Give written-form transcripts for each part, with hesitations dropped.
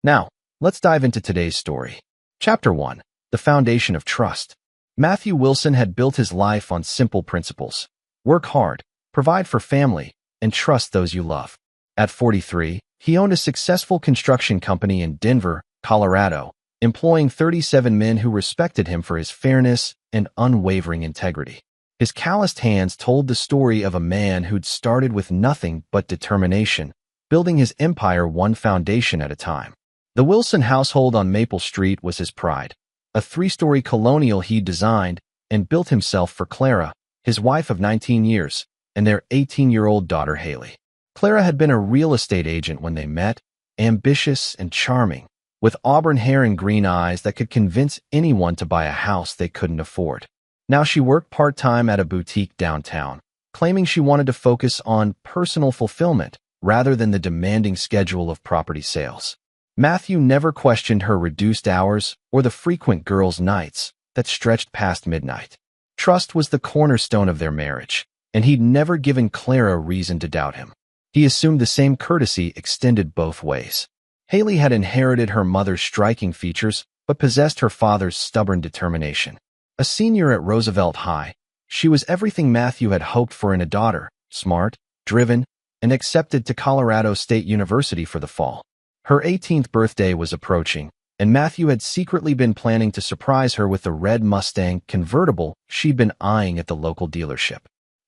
Now, let's dive into today's story. Chapter 1. The Foundation of Trust. Matthew Wilson had built his life on simple principles. Work hard, provide for family, and trust those you love. At 43, he owned a successful construction company in Denver, Colorado, employing 37 men who respected him for his fairness and unwavering integrity. His calloused hands told the story of a man who'd started with nothing but determination, building his empire one foundation at a time. The Wilson household on Maple Street was his pride, a 3-story colonial he designed and built himself for Clara, his wife of 19 years, and their 18-year-old daughter Haley. Clara had been a real estate agent when they met, ambitious and charming, with auburn hair and green eyes that could convince anyone to buy a house they couldn't afford. Now she worked part-time at a boutique downtown, claiming she wanted to focus on personal fulfillment rather than the demanding schedule of property sales. Matthew never questioned her reduced hours or the frequent girls' nights that stretched past midnight. Trust was the cornerstone of their marriage, and he'd never given Clara reason to doubt him. He assumed the same courtesy extended both ways. Haley had inherited her mother's striking features, but possessed her father's stubborn determination. A senior at Roosevelt High, she was everything Matthew had hoped for in a daughter: smart, driven, and accepted to Colorado State University for the fall. Her 18th birthday was approaching, and Matthew had secretly been planning to surprise her with the red Mustang convertible she'd been eyeing at the local dealership.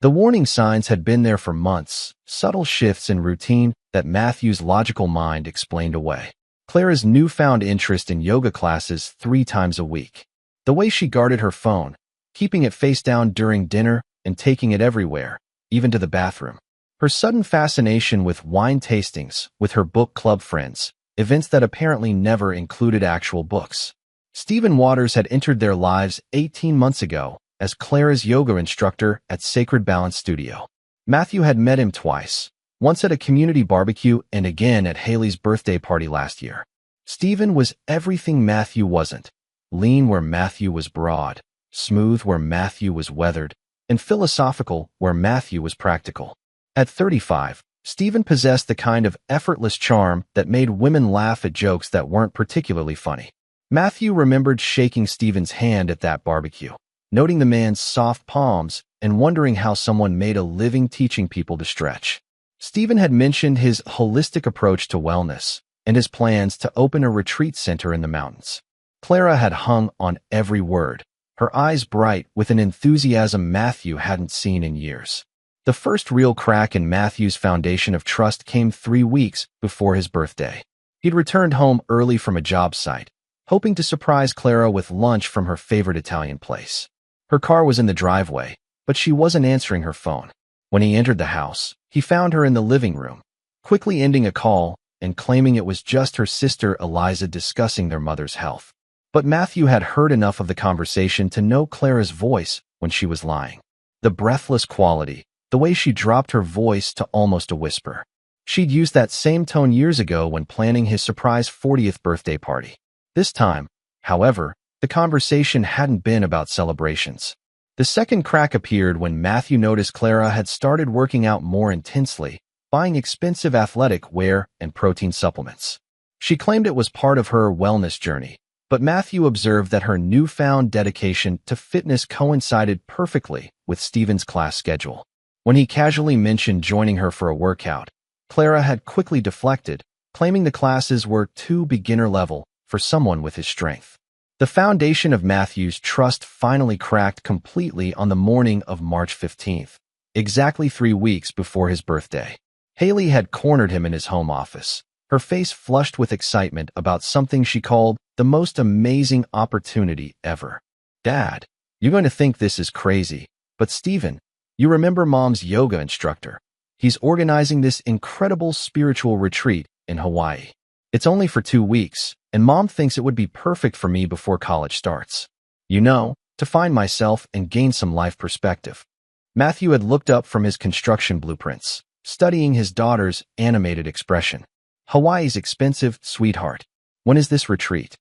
The warning signs had been there for months, subtle shifts in routine that Matthew's logical mind explained away. Clara's newfound interest in yoga classes 3 times a week. The way she guarded her phone, keeping it face down during dinner and taking it everywhere, even to the bathroom. Her sudden fascination with wine tastings with her book club friends, events that apparently never included actual books. Stephen Waters had entered their lives 18 months ago as Clara's yoga instructor at Sacred Balance Studio. Matthew had met him twice, once at a community barbecue and again at Haley's birthday party last year. Stephen was everything Matthew wasn't: lean where Matthew was broad, smooth where Matthew was weathered, and philosophical where Matthew was practical. At 35, Stephen possessed the kind of effortless charm that made women laugh at jokes that weren't particularly funny. Matthew remembered shaking Stephen's hand at that barbecue, noting the man's soft palms and wondering how someone made a living teaching people to stretch. Stephen had mentioned his holistic approach to wellness and his plans to open a retreat center in the mountains. Clara had hung on every word, her eyes bright with an enthusiasm Matthew hadn't seen in years. The first real crack in Matthew's foundation of trust came 3 weeks before his birthday. He'd returned home early from a job site, hoping to surprise Clara with lunch from her favorite Italian place. Her car was in the driveway, but she wasn't answering her phone. When he entered the house, he found her in the living room, quickly ending a call and claiming it was just her sister Eliza discussing their mother's health. But Matthew had heard enough of the conversation to know Clara's voice when she was lying. The breathless quality, the way she dropped her voice to almost a whisper. She'd used that same tone years ago when planning his surprise 40th birthday party. This time, however, the conversation hadn't been about celebrations. The second crack appeared when Matthew noticed Clara had started working out more intensely, buying expensive athletic wear and protein supplements. She claimed it was part of her wellness journey, but Matthew observed that her newfound dedication to fitness coincided perfectly with Stephen's class schedule. When he casually mentioned joining her for a workout, Clara had quickly deflected, claiming the classes were too beginner-level for someone with his strength. The foundation of Matthew's trust finally cracked completely on the morning of March 15th, exactly 3 weeks before his birthday. Haley had cornered him in his home office, her face flushed with excitement about something she called the most amazing opportunity ever. "Dad, you're going to think this is crazy, but Stephen, you remember Mom's yoga instructor? He's organizing this incredible spiritual retreat in Hawaii. It's only for 2 weeks, and Mom thinks it would be perfect for me before college starts. To find myself and gain some life perspective." Matthew had looked up from his construction blueprints, studying his daughter's animated expression. "Hawaii's expensive, sweetheart. When is this retreat?"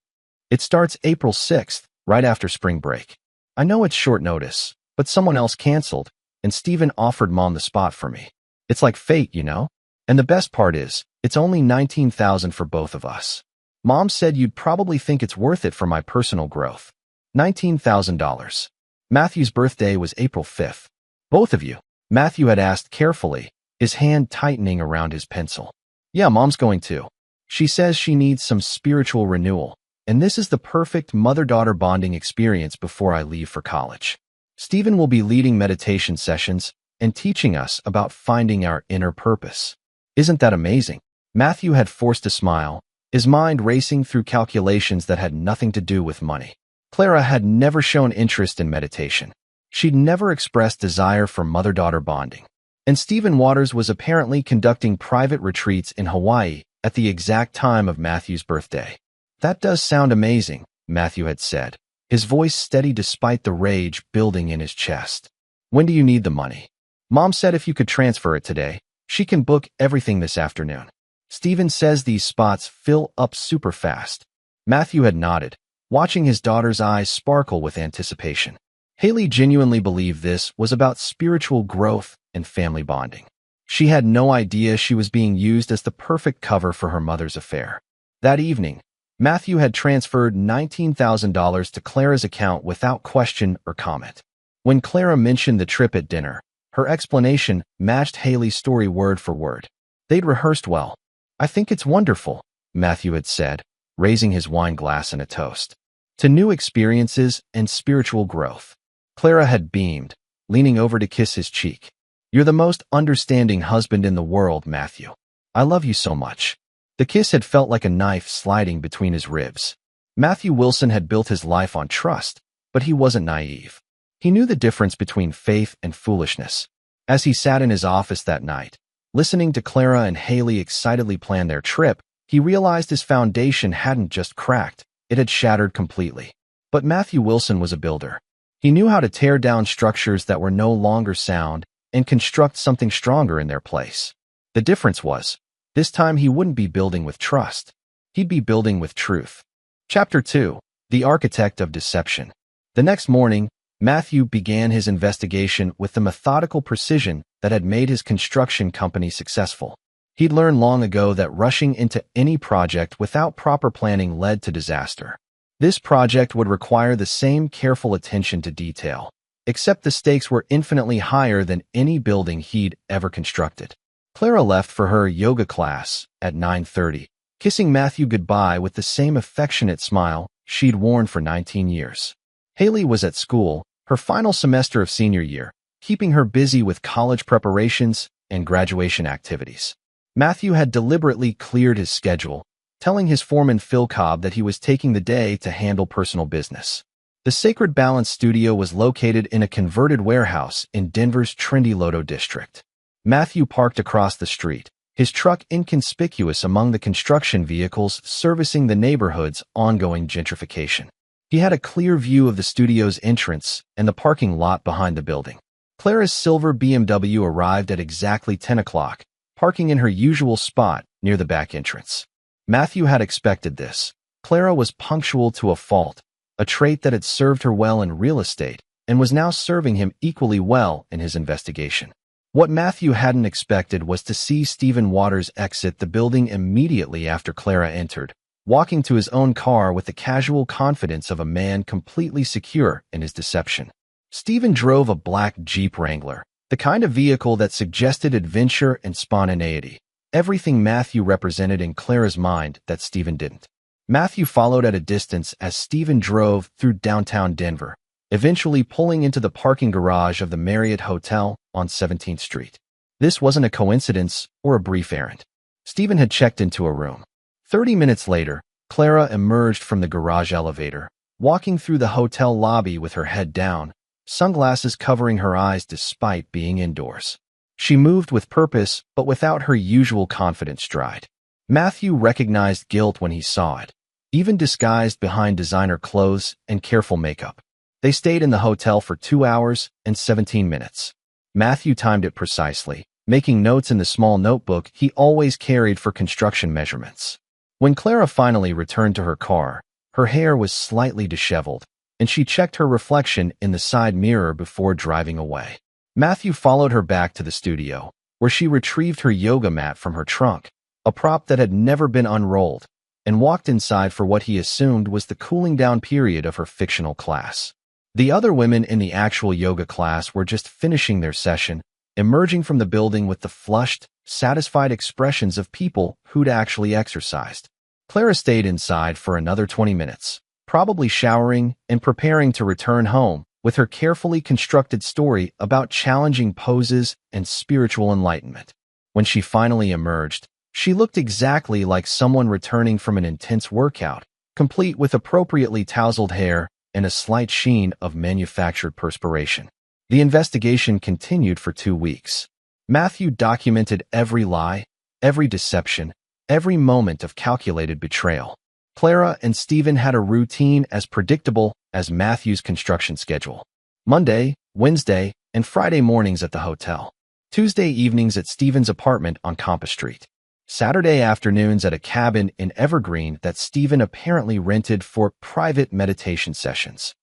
"It starts April 6th, right after spring break." "I know it's short notice, but someone else canceled, and Stephen offered Mom the spot for me. It's like fate, you know? And the best part is, it's only $19,000 for both of us." Mom said you'd probably think it's worth it for my personal growth. $19,000. Matthew's birthday was April 5th. Both of you? Matthew had asked carefully, his hand tightening around his pencil. Yeah, Mom's going to. She says she needs some spiritual renewal, and this is the perfect mother-daughter bonding experience before I leave for college. Stephen will be leading meditation sessions and teaching us about finding our inner purpose. Isn't that amazing? Matthew had forced a smile, his mind racing through calculations that had nothing to do with money. Clara had never shown interest in meditation. She'd never expressed desire for mother-daughter bonding. And Stephen Waters was apparently conducting private retreats in Hawaii at the exact time of Matthew's birthday. That does sound amazing, Matthew had said, his voice steady despite the rage building in his chest. When do you need the money? Mom said if you could transfer it today, she can book everything this afternoon. Stephen says these spots fill up super fast. Matthew had nodded, watching his daughter's eyes sparkle with anticipation. Haley genuinely believed this was about spiritual growth and family bonding. She had no idea she was being used as the perfect cover for her mother's affair. That evening, Matthew had transferred $19,000 to Clara's account without question or comment. When Clara mentioned the trip at dinner, her explanation matched Haley's story word for word. They'd rehearsed well. I think it's wonderful, Matthew had said, raising his wine glass in a toast to new experiences and spiritual growth. Clara had beamed, leaning over to kiss his cheek. You're the most understanding husband in the world, Matthew. I love you so much. The kiss had felt like a knife sliding between his ribs. Matthew Wilson had built his life on trust, but he wasn't naive. He knew the difference between faith and foolishness. As he sat in his office that night, listening to Clara and Haley excitedly plan their trip, he realized his foundation hadn't just cracked, it had shattered completely. But Matthew Wilson was a builder. He knew how to tear down structures that were no longer sound and construct something stronger in their place. The difference was, this time he wouldn't be building with trust. He'd be building with truth. Chapter 2. The Architect of Deception. The next morning, Matthew began his investigation with the methodical precision that had made his construction company successful. He'd learned long ago that rushing into any project without proper planning led to disaster. This project would require the same careful attention to detail, except the stakes were infinitely higher than any building he'd ever constructed. Clara left for her yoga class at 9:30, kissing Matthew goodbye with the same affectionate smile she'd worn for 19 years. Haley was at school, her final semester of senior year, keeping her busy with college preparations and graduation activities. Matthew had deliberately cleared his schedule, telling his foreman Phil Cobb that he was taking the day to handle personal business. The Sacred Balance studio was located in a converted warehouse in Denver's trendy Lodo district. Matthew parked across the street, his truck inconspicuous among the construction vehicles servicing the neighborhood's ongoing gentrification. He had a clear view of the studio's entrance and the parking lot behind the building. Clara's silver BMW arrived at exactly 10 o'clock, parking in her usual spot near the back entrance. Matthew had expected this. Clara was punctual to a fault, a trait that had served her well in real estate and was now serving him equally well in his investigation. What Matthew hadn't expected was to see Stephen Waters exit the building immediately after Clara entered, walking to his own car with the casual confidence of a man completely secure in his deception. Stephen drove a black Jeep Wrangler, the kind of vehicle that suggested adventure and spontaneity, everything Matthew represented in Clara's mind that Stephen didn't. Matthew followed at a distance as Stephen drove through downtown Denver, eventually pulling into the parking garage of the Marriott Hotel on 17th Street. This wasn't a coincidence or a brief errand. Stephen had checked into a room. 30 minutes later, Clara emerged from the garage elevator, walking through the hotel lobby with her head down, sunglasses covering her eyes despite being indoors. She moved with purpose, but without her usual confident stride. Matthew recognized guilt when he saw it, even disguised behind designer clothes and careful makeup. They stayed in the hotel for 2 hours and 17 minutes. Matthew timed it precisely, making notes in the small notebook he always carried for construction measurements. When Clara finally returned to her car, her hair was slightly disheveled, and she checked her reflection in the side mirror before driving away. Matthew followed her back to the studio, where she retrieved her yoga mat from her trunk, a prop that had never been unrolled, and walked inside for what he assumed was the cooling-down period of her fictional class. The other women in the actual yoga class were just finishing their session, emerging from the building with the flushed, satisfied expressions of people who'd actually exercised. Clara stayed inside for another 20 minutes, probably showering and preparing to return home, with her carefully constructed story about challenging poses and spiritual enlightenment. When she finally emerged, she looked exactly like someone returning from an intense workout, complete with appropriately tousled hair and a slight sheen of manufactured perspiration. The investigation continued for 2 weeks. Matthew documented every lie, every deception, every moment of calculated betrayal. Clara and Stephen had a routine as predictable as Matthew's construction schedule. Monday, Wednesday, and Friday mornings at the hotel. Tuesday evenings at Stephen's apartment on Compass Street. Saturday afternoons at a cabin in Evergreen that Stephen apparently rented for private meditation sessions.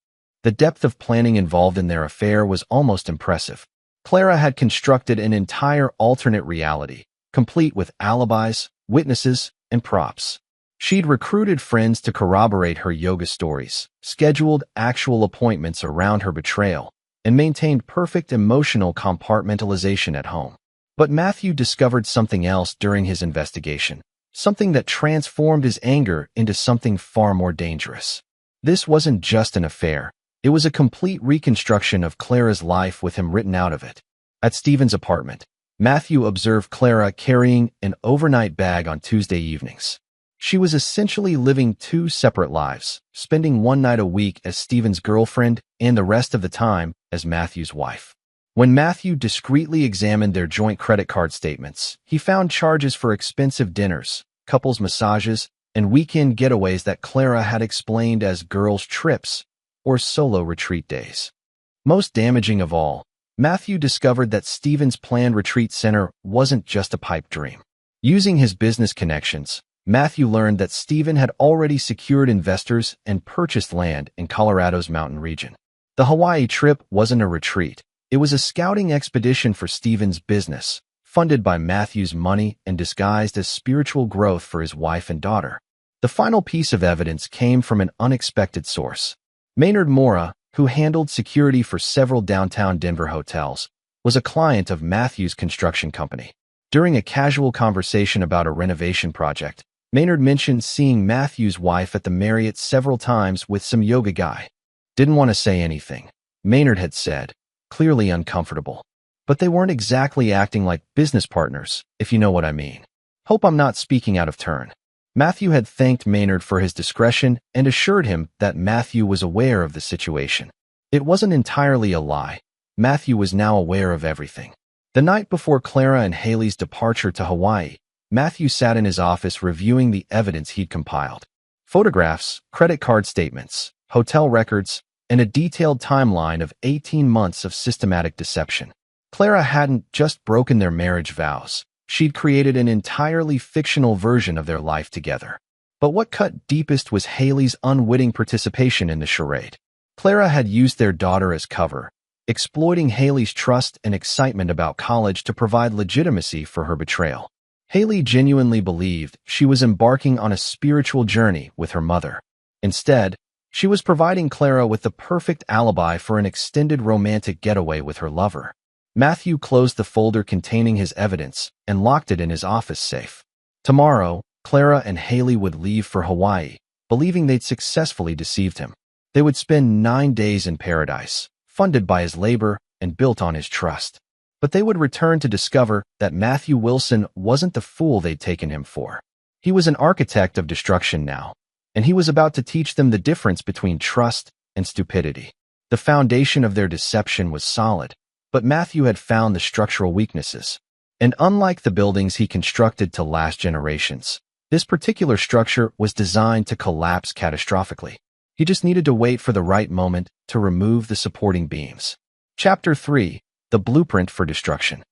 The depth of planning involved in their affair was almost impressive. Clara had constructed an entire alternate reality, complete with alibis, witnesses, and props. She'd recruited friends to corroborate her yoga stories, scheduled actual appointments around her betrayal, and maintained perfect emotional compartmentalization at home. But Matthew discovered something else during his investigation, something that transformed his anger into something far more dangerous. This wasn't just an affair. It was a complete reconstruction of Clara's life with him written out of it. At Stephen's apartment, Matthew observed Clara carrying an overnight bag on Tuesday evenings. She was essentially living 2 separate lives, spending one night a week as Stephen's girlfriend and the rest of the time as Matthew's wife. When Matthew discreetly examined their joint credit card statements, he found charges for expensive dinners, couples massages, and weekend getaways that Clara had explained as girls' trips or solo retreat days. Most damaging of all, Matthew discovered that Stephen's planned retreat center wasn't just a pipe dream. Using his business connections, Matthew learned that Stephen had already secured investors and purchased land in Colorado's mountain region. The Hawaii trip wasn't a retreat. It was a scouting expedition for Stephen's business, funded by Matthew's money and disguised as spiritual growth for his wife and daughter. The final piece of evidence came from an unexpected source. Maynard Mora, who handled security for several downtown Denver hotels, was a client of Matthew's construction company. During a casual conversation about a renovation project, Maynard mentioned seeing Matthew's wife at the Marriott several times with some yoga guy. Didn't want to say anything, Maynard had said, clearly uncomfortable. But they weren't exactly acting like business partners, if you know what I mean. Hope I'm not speaking out of turn. Matthew had thanked Maynard for his discretion and assured him that Matthew was aware of the situation. It wasn't entirely a lie. Matthew was now aware of everything. The night before Clara and Haley's departure to Hawaii, Matthew sat in his office reviewing the evidence he'd compiled. Photographs, credit card statements, hotel records, and a detailed timeline of 18 months of systematic deception. Clara hadn't just broken their marriage vows. She'd created an entirely fictional version of their life together. But what cut deepest was Haley's unwitting participation in the charade. Clara had used their daughter as cover, exploiting Haley's trust and excitement about college to provide legitimacy for her betrayal. Haley genuinely believed she was embarking on a spiritual journey with her mother. Instead, she was providing Clara with the perfect alibi for an extended romantic getaway with her lover. Matthew closed the folder containing his evidence and locked it in his office safe. Tomorrow, Clara and Haley would leave for Hawaii, believing they'd successfully deceived him. They would spend 9 days in paradise, funded by his labor and built on his trust. But they would return to discover that Matthew Wilson wasn't the fool they'd taken him for. He was an architect of destruction now, and he was about to teach them the difference between trust and stupidity. The foundation of their deception was solid, but Matthew had found the structural weaknesses. And unlike the buildings he constructed to last generations, this particular structure was designed to collapse catastrophically. He just needed to wait for the right moment to remove the supporting beams. Chapter 3. The Blueprint for Destruction.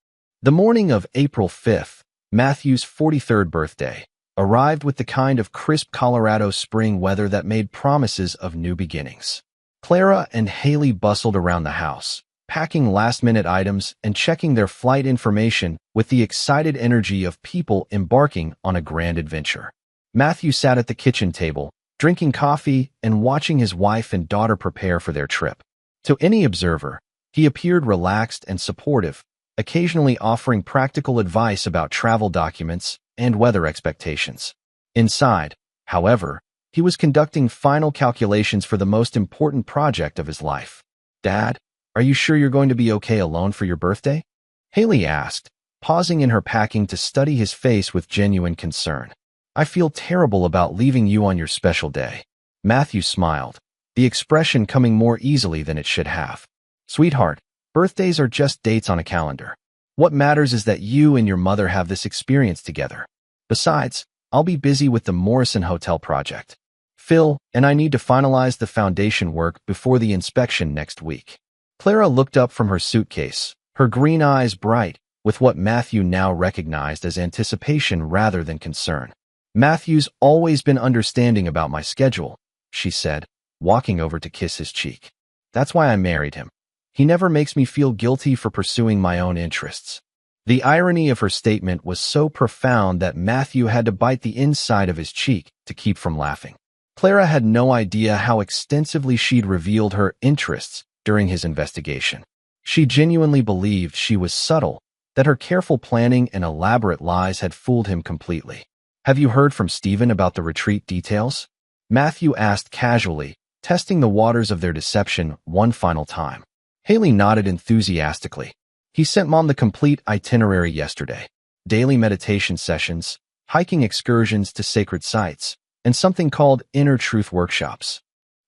The morning of April 5th, Matthew's 43rd birthday, arrived with the kind of crisp Colorado spring weather that made promises of new beginnings. Clara and Haley bustled around the house, packing last-minute items and checking their flight information with the excited energy of people embarking on a grand adventure. Matthew sat at the kitchen table, drinking coffee and watching his wife and daughter prepare for their trip. To any observer, he appeared relaxed and supportive, occasionally offering practical advice about travel documents and weather expectations. Inside, however, he was conducting final calculations for the most important project of his life. "Dad, are you sure you're going to be okay alone for your birthday?" Haley asked, pausing in her packing to study his face with genuine concern. "I feel terrible about leaving you on your special day." Matthew smiled, the expression coming more easily than it should have. "Sweetheart, birthdays are just dates on a calendar. What matters is that you and your mother have this experience together. Besides, I'll be busy with the Morrison Hotel project. Phil and I need to finalize the foundation work before the inspection next week." Clara looked up from her suitcase, her green eyes bright with what Matthew now recognized as anticipation rather than concern. "Matthew's always been understanding about my schedule," she said, walking over to kiss his cheek. "That's why I married him. He never makes me feel guilty for pursuing my own interests." The irony of her statement was so profound that Matthew had to bite the inside of his cheek to keep from laughing. Clara had no idea how extensively she'd revealed her interests during his investigation. She genuinely believed she was subtle, that her careful planning and elaborate lies had fooled him completely. "Have you heard from Stephen about the retreat details?" Matthew asked casually, testing the waters of their deception one final time. Haley nodded enthusiastically. "He sent Mom the complete itinerary yesterday. Daily meditation sessions, hiking excursions to sacred sites, and something called Inner Truth workshops.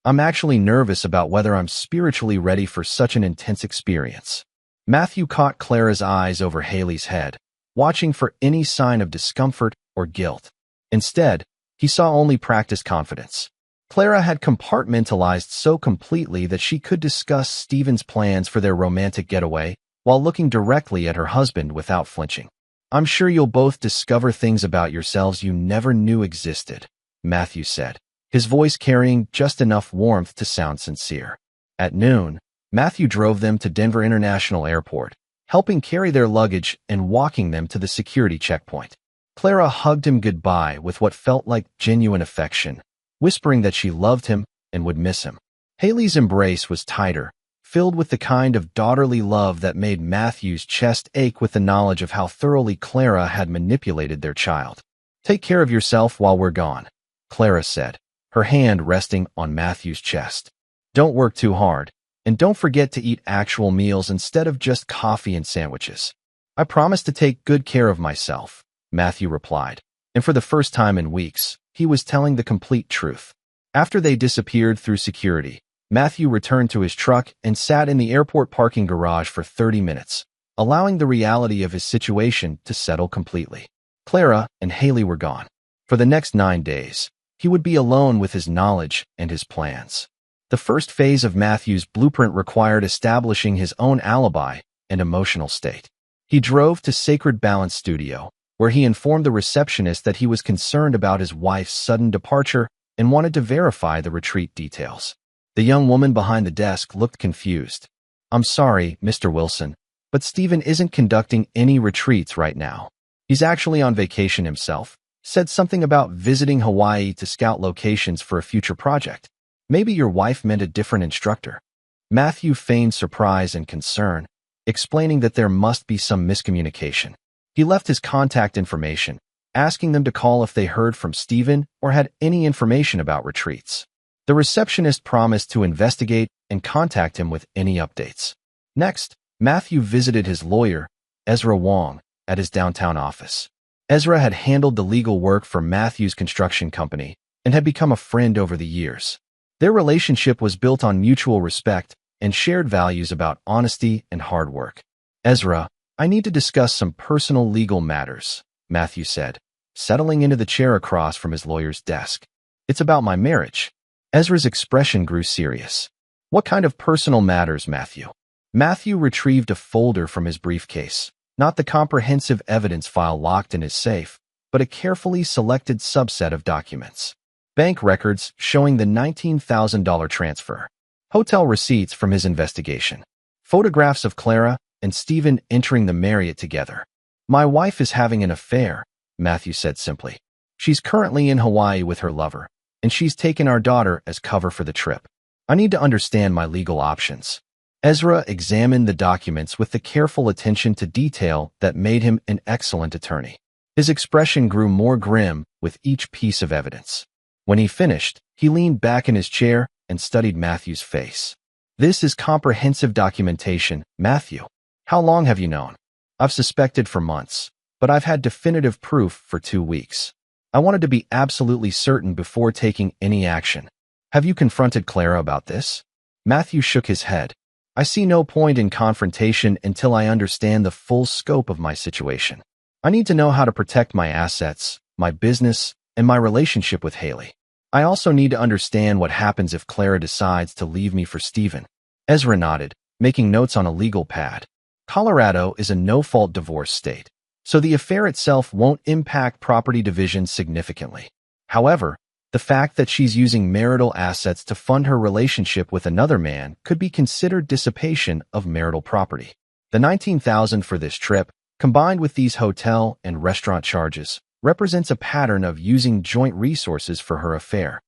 I'm actually nervous about whether I'm spiritually ready for such an intense experience." Matthew caught Clara's eyes over Haley's head, watching for any sign of discomfort or guilt. Instead, he saw only practiced confidence. Clara had compartmentalized so completely that she could discuss Stephen's plans for their romantic getaway while looking directly at her husband without flinching. "I'm sure you'll both discover things about yourselves you never knew existed," Matthew said, his voice carrying just enough warmth to sound sincere. At noon, Matthew drove them to Denver International Airport, helping carry their luggage and walking them to the security checkpoint. Clara hugged him goodbye with what felt like genuine affection, whispering that she loved him and would miss him. Haley's embrace was tighter, filled with the kind of daughterly love that made Matthew's chest ache with the knowledge of how thoroughly Clara had manipulated their child. "Take care of yourself while we're gone," Clara said, her hand resting on Matthew's chest. "Don't work too hard, and don't forget to eat actual meals instead of just coffee and sandwiches." "I promise to take good care of myself," Matthew replied, and for the first time in weeks, he was telling the complete truth. After they disappeared through security, Matthew returned to his truck and sat in the airport parking garage for 30 minutes, allowing the reality of his situation to settle completely. Clara and Haley were gone. For the next 9 days, he would be alone with his knowledge and his plans. The first phase of Matthew's blueprint required establishing his own alibi and emotional state. He drove to Sacred Balance Studio, where he informed the receptionist that he was concerned about his wife's sudden departure and wanted to verify the retreat details. The young woman behind the desk looked confused. "I'm sorry, Mr. Wilson, but Stephen isn't conducting any retreats right now. He's actually on vacation himself. Said something about visiting Hawaii to scout locations for a future project. Maybe your wife meant a different instructor." Matthew feigned surprise and concern, explaining that there must be some miscommunication. He left his contact information, asking them to call if they heard from Stephen or had any information about retreats. The receptionist promised to investigate and contact him with any updates. Next, Matthew visited his lawyer, Ezra Wong, at his downtown office. Ezra had handled the legal work for Matthew's construction company and had become a friend over the years. Their relationship was built on mutual respect and shared values about honesty and hard work. "Ezra, I need to discuss some personal legal matters," Matthew said, settling into the chair across from his lawyer's desk. "It's about my marriage." Ezra's expression grew serious. "What kind of personal matters, Matthew?" Matthew retrieved a folder from his briefcase, not the comprehensive evidence file locked in his safe, but a carefully selected subset of documents. Bank records showing the $19,000 transfer. Hotel receipts from his investigation. Photographs of Clara and Stephen entering the Marriott together. "My wife is having an affair," Matthew said simply. She's currently in Hawaii with her lover, and she's taken our daughter as cover for the trip. I need to understand my legal options." Ezra examined the documents with the careful attention to detail that made him an excellent attorney. His expression grew more grim with each piece of evidence. When he finished, he leaned back in his chair and studied Matthew's face. "This is comprehensive documentation, Matthew. How long have you known?" "I've suspected for months, but I've had definitive proof for 2 weeks. I wanted to be absolutely certain before taking any action." "Have you confronted Clara about this?" Matthew shook his head. "I see no point in confrontation until I understand the full scope of my situation. I need to know how to protect my assets, my business, and my relationship with Haley. I also need to understand what happens if Clara decides to leave me for Stephen." Ezra nodded, making notes on a legal pad. Colorado is a no-fault divorce state, so the affair itself won't impact property division significantly. However, the fact that she's using marital assets to fund her relationship with another man could be considered dissipation of marital property. The $19,000 for this trip, combined with these hotel and restaurant charges, represents a pattern of using joint resources for her affair.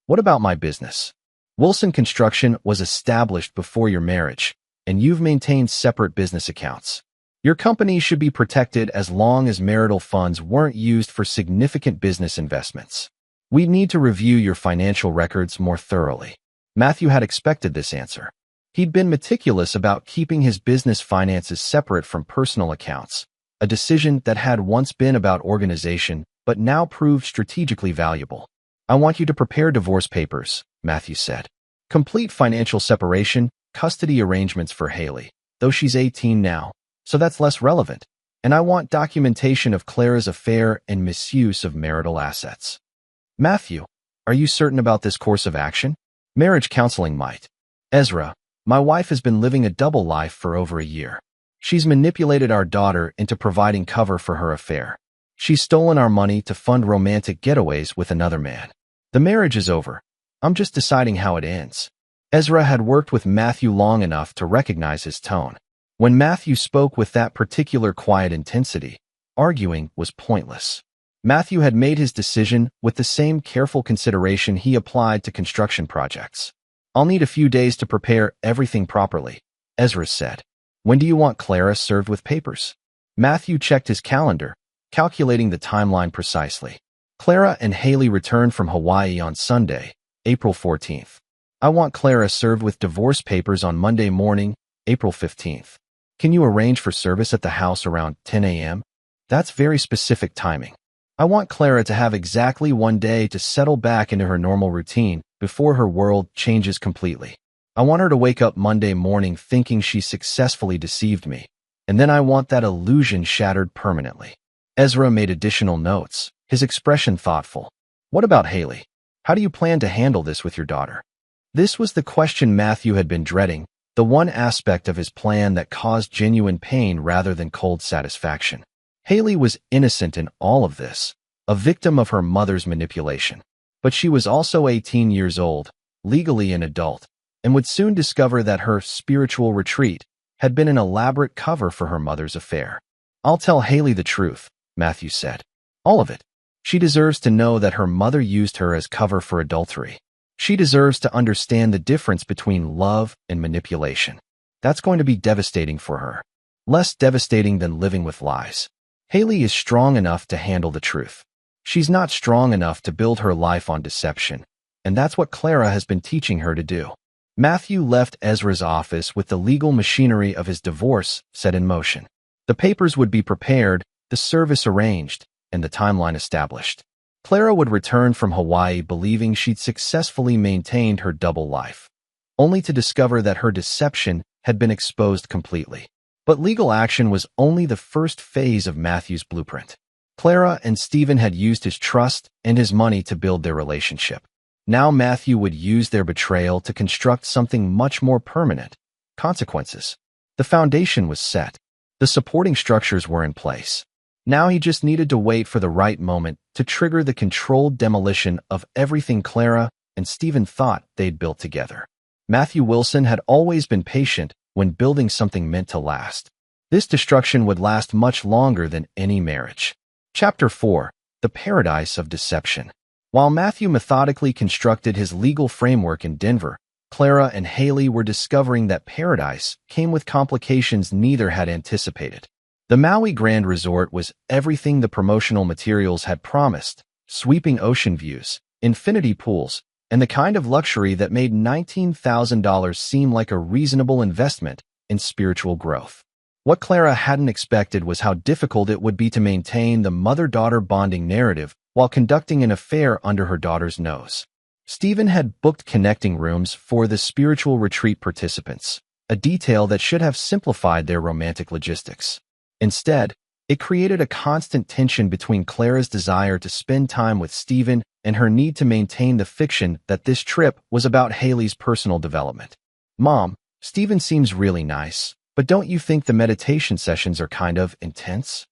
"What about my business?" "Wilson Construction was established before your marriage, and you've maintained separate business accounts. Your company should be protected as long as marital funds weren't used for significant business investments. We need to review your financial records more thoroughly." Matthew had expected this answer. He'd been meticulous about keeping his business finances separate from personal accounts, a decision that had once been about organization but now proved strategically valuable. "I want you to prepare divorce papers," Matthew said. "Complete financial separation, custody arrangements for Haley, though she's 18 now, so that's less relevant. And I want documentation of Clara's affair and misuse of marital assets." "Matthew, are you certain about this course of action?" "Marriage counseling might." "Ezra, my wife has been living a double life for over a year. She's manipulated our daughter into providing cover for her affair. She's stolen our money to fund romantic getaways with another man. The marriage is over. I'm just deciding how it ends." Ezra had worked with Matthew long enough to recognize his tone. When Matthew spoke with that particular quiet intensity, arguing was pointless. Matthew had made his decision with the same careful consideration he applied to construction projects. "I'll need a few days to prepare everything properly," Ezra said. "When do you want Clara served with papers?" Matthew checked his calendar, calculating the timeline precisely. "Clara and Haley returned from Hawaii on Sunday, April 14th. I want Clara served with divorce papers on Monday morning, April 15th. Can you arrange for service at the house around 10 a.m.? That's very specific timing. I want Clara to have exactly 1 day to settle back into her normal routine before her world changes completely. I want her to wake up Monday morning thinking she successfully deceived me, and then I want that illusion shattered permanently." Ezra made additional notes, his expression thoughtful. "What about Haley? How do you plan to handle this with your daughter?" This was the question Matthew had been dreading, the one aspect of his plan that caused genuine pain rather than cold satisfaction. Haley was innocent in all of this, a victim of her mother's manipulation. But she was also 18 years old, legally an adult, and would soon discover that her spiritual retreat had been an elaborate cover for her mother's affair. "I'll tell Haley the truth," Matthew said. "All of it. She deserves to know that her mother used her as cover for adultery. She deserves to understand the difference between love and manipulation. That's going to be devastating for her. Less devastating than living with lies. Haley is strong enough to handle the truth. She's not strong enough to build her life on deception, and that's what Clara has been teaching her to do." Matthew left Ezra's office with the legal machinery of his divorce set in motion. The papers would be prepared, the service arranged, and the timeline established. Clara would return from Hawaii believing she'd successfully maintained her double life, only to discover that her deception had been exposed completely. But legal action was only the first phase of Matthew's blueprint. Clara and Stephen had used his trust and his money to build their relationship. Now Matthew would use their betrayal to construct something much more permanent: consequences. The foundation was set. The supporting structures were in place. Now he just needed to wait for the right moment to trigger the controlled demolition of everything Clara and Stephen thought they'd built together. Matthew Wilson had always been patient when building something meant to last. This destruction would last much longer than any marriage. Chapter 4. the paradise of deception. While Matthew methodically constructed his legal framework in Denver, Clara and Haley were discovering that paradise came with complications neither had anticipated. The Maui Grand Resort was everything the promotional materials had promised: sweeping ocean views, infinity pools, and the kind of luxury that made $19,000 seem like a reasonable investment in spiritual growth. What Clara hadn't expected was how difficult it would be to maintain the mother-daughter bonding narrative while conducting an affair under her daughter's nose. Stephen had booked connecting rooms for the spiritual retreat participants, a detail that should have simplified their romantic logistics. Instead, it created a constant tension between Clara's desire to spend time with Stephen and her need to maintain the fiction that this trip was about Haley's personal development. "Mom, Stephen seems really nice, but don't you think the meditation sessions are kind of intense?"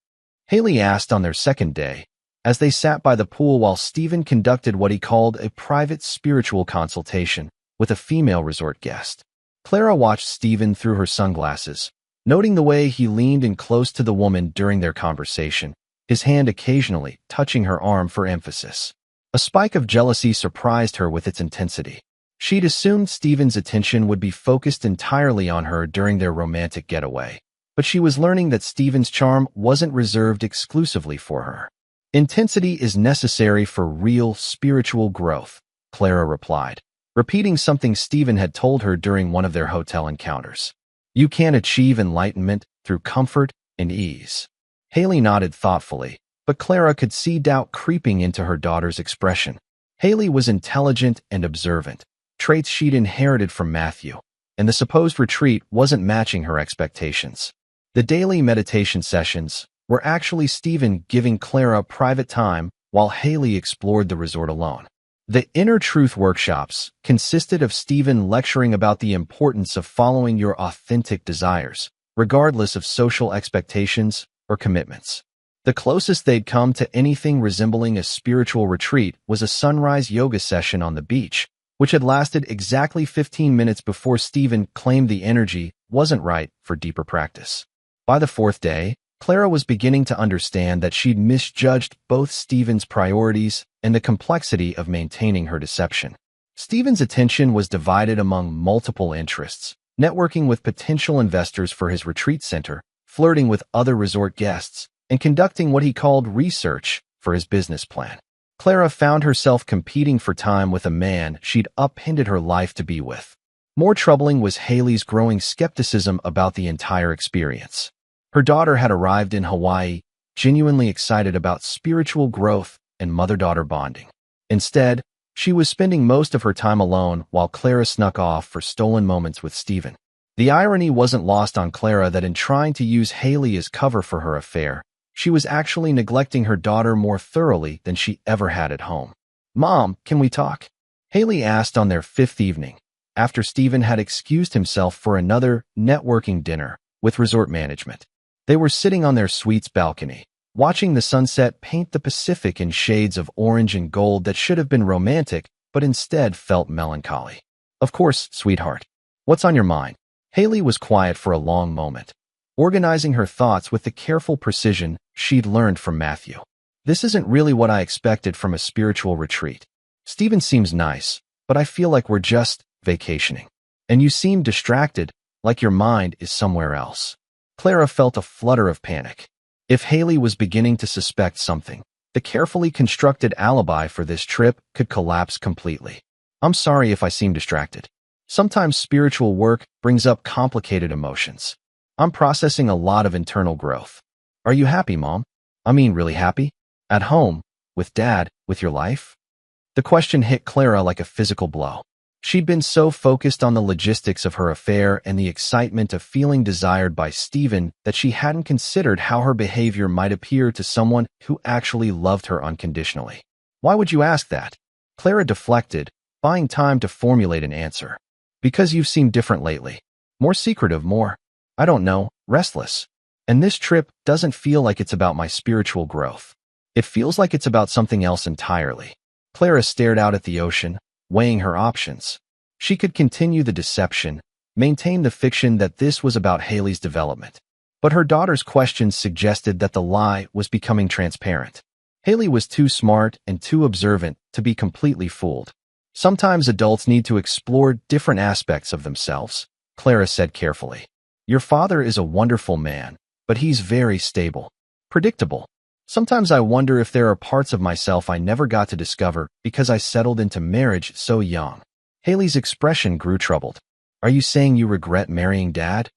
Haley asked on their second day, as they sat by the pool while Stephen conducted what he called a private spiritual consultation with a female resort guest. Clara watched Stephen through her sunglasses, noting the way he leaned in close to the woman during their conversation, his hand occasionally touching her arm for emphasis. A spike of jealousy surprised her with its intensity. She'd assumed Stephen's attention would be focused entirely on her during their romantic getaway, but she was learning that Stephen's charm wasn't reserved exclusively for her. "Intensity is necessary for real spiritual growth," Clara replied, repeating something Stephen had told her during one of their hotel encounters. "You can't achieve enlightenment through comfort and ease." Haley nodded thoughtfully, but Clara could see doubt creeping into her daughter's expression. Haley was intelligent and observant, traits she'd inherited from Matthew, and the supposed retreat wasn't matching her expectations. The daily meditation sessions were actually Stephen giving Clara private time while Haley explored the resort alone. The Inner Truth workshops consisted of Stephen lecturing about the importance of following your authentic desires, regardless of social expectations or commitments. The closest they'd come to anything resembling a spiritual retreat was a sunrise yoga session on the beach, which had lasted exactly 15 minutes before Stephen claimed the energy wasn't right for deeper practice. By the fourth day, Clara was beginning to understand that she'd misjudged both Stephen's priorities and the complexity of maintaining her deception. Stephen's attention was divided among multiple interests: networking with potential investors for his retreat center, flirting with other resort guests, and conducting what he called research for his business plan. Clara found herself competing for time with a man she'd upended her life to be with. More troubling was Haley's growing skepticism about the entire experience. Her daughter had arrived in Hawaii, genuinely excited about spiritual growth and mother-daughter bonding. Instead, she was spending most of her time alone while Clara snuck off for stolen moments with Stephen. The irony wasn't lost on Clara that in trying to use Haley as cover for her affair, she was actually neglecting her daughter more thoroughly than she ever had at home. "Mom, can we talk?" Haley asked on their fifth evening, after Stephen had excused himself for another networking dinner with resort management. They were sitting on their suite's balcony, watching the sunset paint the Pacific in shades of orange and gold that should have been romantic, but instead felt melancholy. "Of course, sweetheart. What's on your mind?" Haley was quiet for a long moment, organizing her thoughts with the careful precision she'd learned from Matthew. "This isn't really what I expected from a spiritual retreat. Stephen seems nice, but I feel like we're just vacationing. And you seem distracted, like your mind is somewhere else." Clara felt a flutter of panic. If Haley was beginning to suspect something, the carefully constructed alibi for this trip could collapse completely. "I'm sorry if I seem distracted. Sometimes spiritual work brings up complicated emotions. I'm processing a lot of internal growth." "Are you happy, Mom? I mean, really happy? At home? With Dad? With your life?" The question hit Clara like a physical blow. She'd been so focused on the logistics of her affair and the excitement of feeling desired by Stephen that she hadn't considered how her behavior might appear to someone who actually loved her unconditionally. "Why would you ask that?" Clara deflected, buying time to formulate an answer. "Because you've seemed different lately. More secretive, more, I don't know, restless. And this trip doesn't feel like it's about my spiritual growth. It feels like it's about something else entirely." Clara stared out at the ocean, weighing her options. She could continue the deception, maintain the fiction that this was about Haley's development. But her daughter's questions suggested that the lie was becoming transparent. Haley was too smart and too observant to be completely fooled. Sometimes adults need to explore different aspects of themselves, Clara said carefully. Your father is a wonderful man, but he's very stable, predictable. Sometimes I wonder if there are parts of myself I never got to discover because I settled into marriage so young. Haley's expression grew troubled. Are you saying you regret marrying Dad?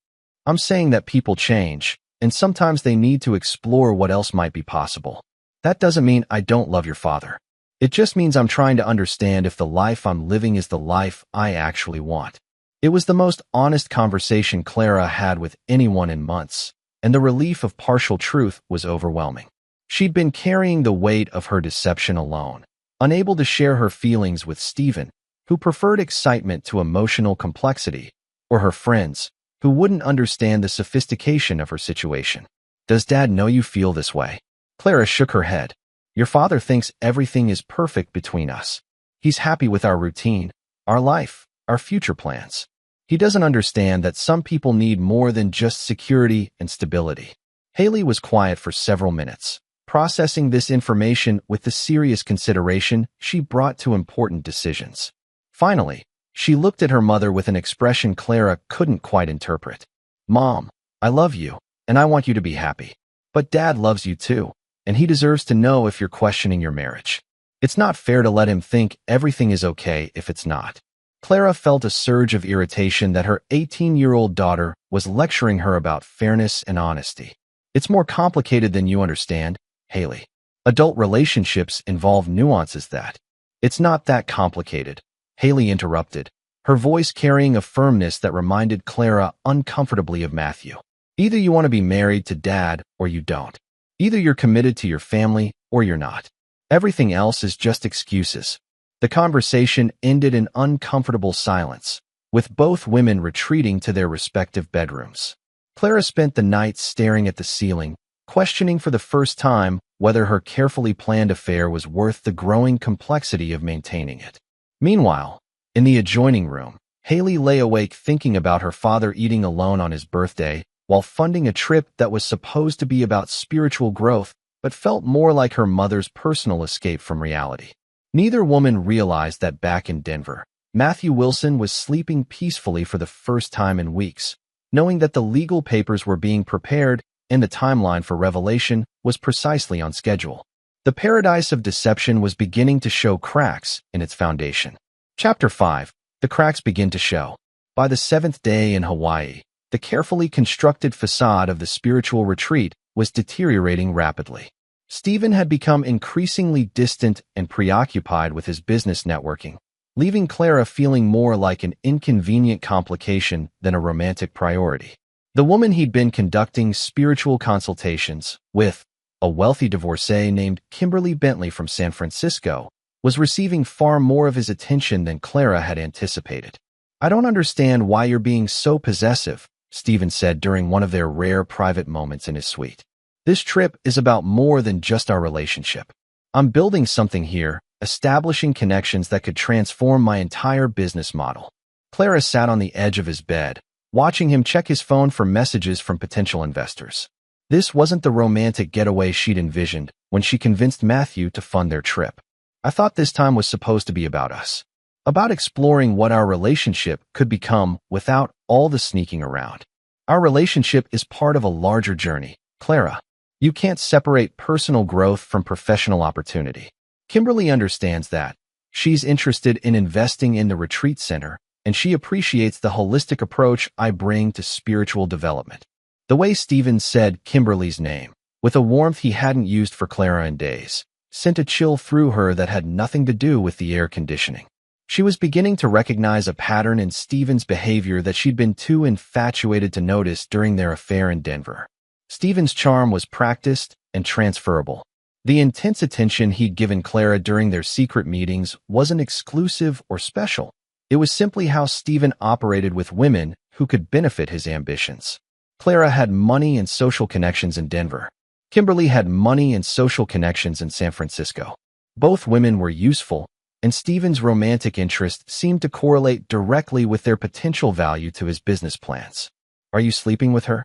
I'm saying that people change, and sometimes they need to explore what else might be possible. That doesn't mean I don't love your father. It just means I'm trying to understand if the life I'm living is the life I actually want. It was the most honest conversation Clara had with anyone in months, and the relief of partial truth was overwhelming. She'd been carrying the weight of her deception alone, unable to share her feelings with Stephen, who preferred excitement to emotional complexity, or her friends, who wouldn't understand the sophistication of her situation. Does Dad know you feel this way? Clara shook her head. Your father thinks everything is perfect between us. He's happy with our routine, our life, our future plans. He doesn't understand that some people need more than just security and stability. Haley was quiet for several minutes, processing this information with the serious consideration she brought to important decisions. Finally, she looked at her mother with an expression Clara couldn't quite interpret. Mom, I love you, and I want you to be happy. But Dad loves you too, and he deserves to know if you're questioning your marriage. It's not fair to let him think everything is okay if it's not. Clara felt a surge of irritation that her 18-year-old daughter was lecturing her about fairness and honesty. It's more complicated than you understand, Haley. Adult relationships involve nuances that. It's not that complicated, Haley interrupted, her voice carrying a firmness that reminded Clara uncomfortably of Matthew. Either you want to be married to Dad or you don't. Either you're committed to your family or you're not. Everything else is just excuses. The conversation ended in uncomfortable silence, with both women retreating to their respective bedrooms. Clara spent the night staring at the ceiling, questioning for the first time whether her carefully planned affair was worth the growing complexity of maintaining it. Meanwhile, in the adjoining room, Haley lay awake thinking about her father eating alone on his birthday while funding a trip that was supposed to be about spiritual growth but felt more like her mother's personal escape from reality. Neither woman realized that back in Denver, Matthew Wilson was sleeping peacefully for the first time in weeks, knowing that the legal papers were being prepared and the timeline for revelation was precisely on schedule. The paradise of deception was beginning to show cracks in its foundation. Chapter 5. The cracks begin to show. By the seventh day in Hawaii, the carefully constructed facade of the spiritual retreat was deteriorating rapidly. Stephen had become increasingly distant and preoccupied with his business networking, leaving Clara feeling more like an inconvenient complication than a romantic priority. The woman he'd been conducting spiritual consultations with, a wealthy divorcee named Kimberly Bentley from San Francisco, was receiving far more of his attention than Clara had anticipated. I don't understand why you're being so possessive, Stephen said during one of their rare private moments in his suite. This trip is about more than just our relationship. I'm building something here, establishing connections that could transform my entire business model. Clara sat on the edge of his bed, watching him check his phone for messages from potential investors. This wasn't the romantic getaway she'd envisioned when she convinced Matthew to fund their trip. I thought this time was supposed to be about us. About exploring what our relationship could become without all the sneaking around. Our relationship is part of a larger journey, Clara. You can't separate personal growth from professional opportunity. Kimberly understands that. She's interested in investing in the retreat center, and she appreciates the holistic approach I bring to spiritual development. The way Stephen said Kimberly's name, with a warmth he hadn't used for Clara in days, sent a chill through her that had nothing to do with the air conditioning. She was beginning to recognize a pattern in Stephen's behavior that she'd been too infatuated to notice during their affair in Denver. Stephen's charm was practiced and transferable. The intense attention he'd given Clara during their secret meetings wasn't exclusive or special. It was simply how Stephen operated with women who could benefit his ambitions. Clara had money and social connections in Denver. Kimberly had money and social connections in San Francisco. Both women were useful, and Stephen's romantic interest seemed to correlate directly with their potential value to his business plans. Are you sleeping with her?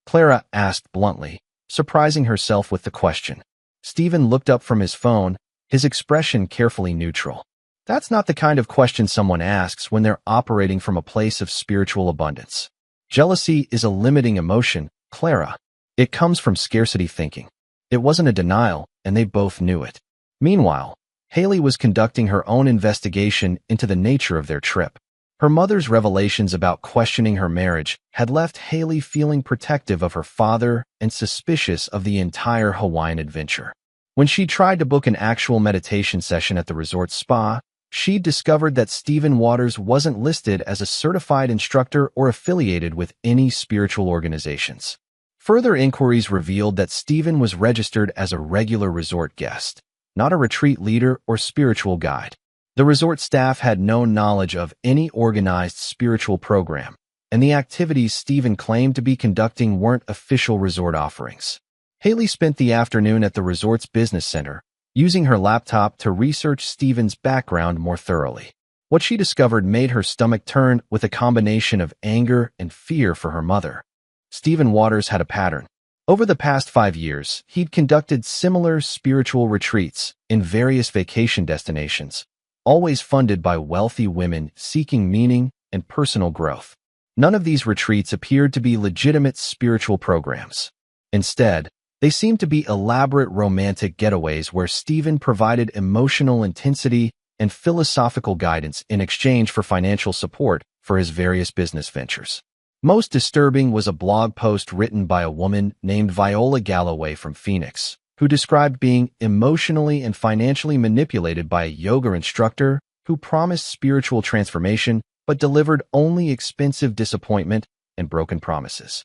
Clara asked bluntly, surprising herself with the question. Stephen looked up from his phone, his expression carefully neutral. That's not the kind of question someone asks when they're operating from a place of spiritual abundance. Jealousy is a limiting emotion, Clara. It comes from scarcity thinking. It wasn't a denial, and they both knew it. Meanwhile, Haley was conducting her own investigation into the nature of their trip. Her mother's revelations about questioning her marriage had left Haley feeling protective of her father and suspicious of the entire Hawaiian adventure. When she tried to book an actual meditation session at the resort spa, she discovered that Stephen Waters wasn't listed as a certified instructor or affiliated with any spiritual organizations. Further inquiries revealed that Stephen was registered as a regular resort guest, not a retreat leader or spiritual guide. The resort staff had no knowledge of any organized spiritual program, and the activities Stephen claimed to be conducting weren't official resort offerings. Haley spent the afternoon at the resort's business center, using her laptop to research Stephen's background more thoroughly. What she discovered made her stomach turn with a combination of anger and fear for her mother. Stephen Waters had a pattern. Over the past 5 years, he'd conducted similar spiritual retreats in various vacation destinations, always funded by wealthy women seeking meaning and personal growth. None of these retreats appeared to be legitimate spiritual programs. Instead, they seemed to be elaborate romantic getaways where Stephen provided emotional intensity and philosophical guidance in exchange for financial support for his various business ventures. Most disturbing was a blog post written by a woman named Viola Galloway from Phoenix, who described being emotionally and financially manipulated by a yoga instructor who promised spiritual transformation but delivered only expensive disappointment and broken promises.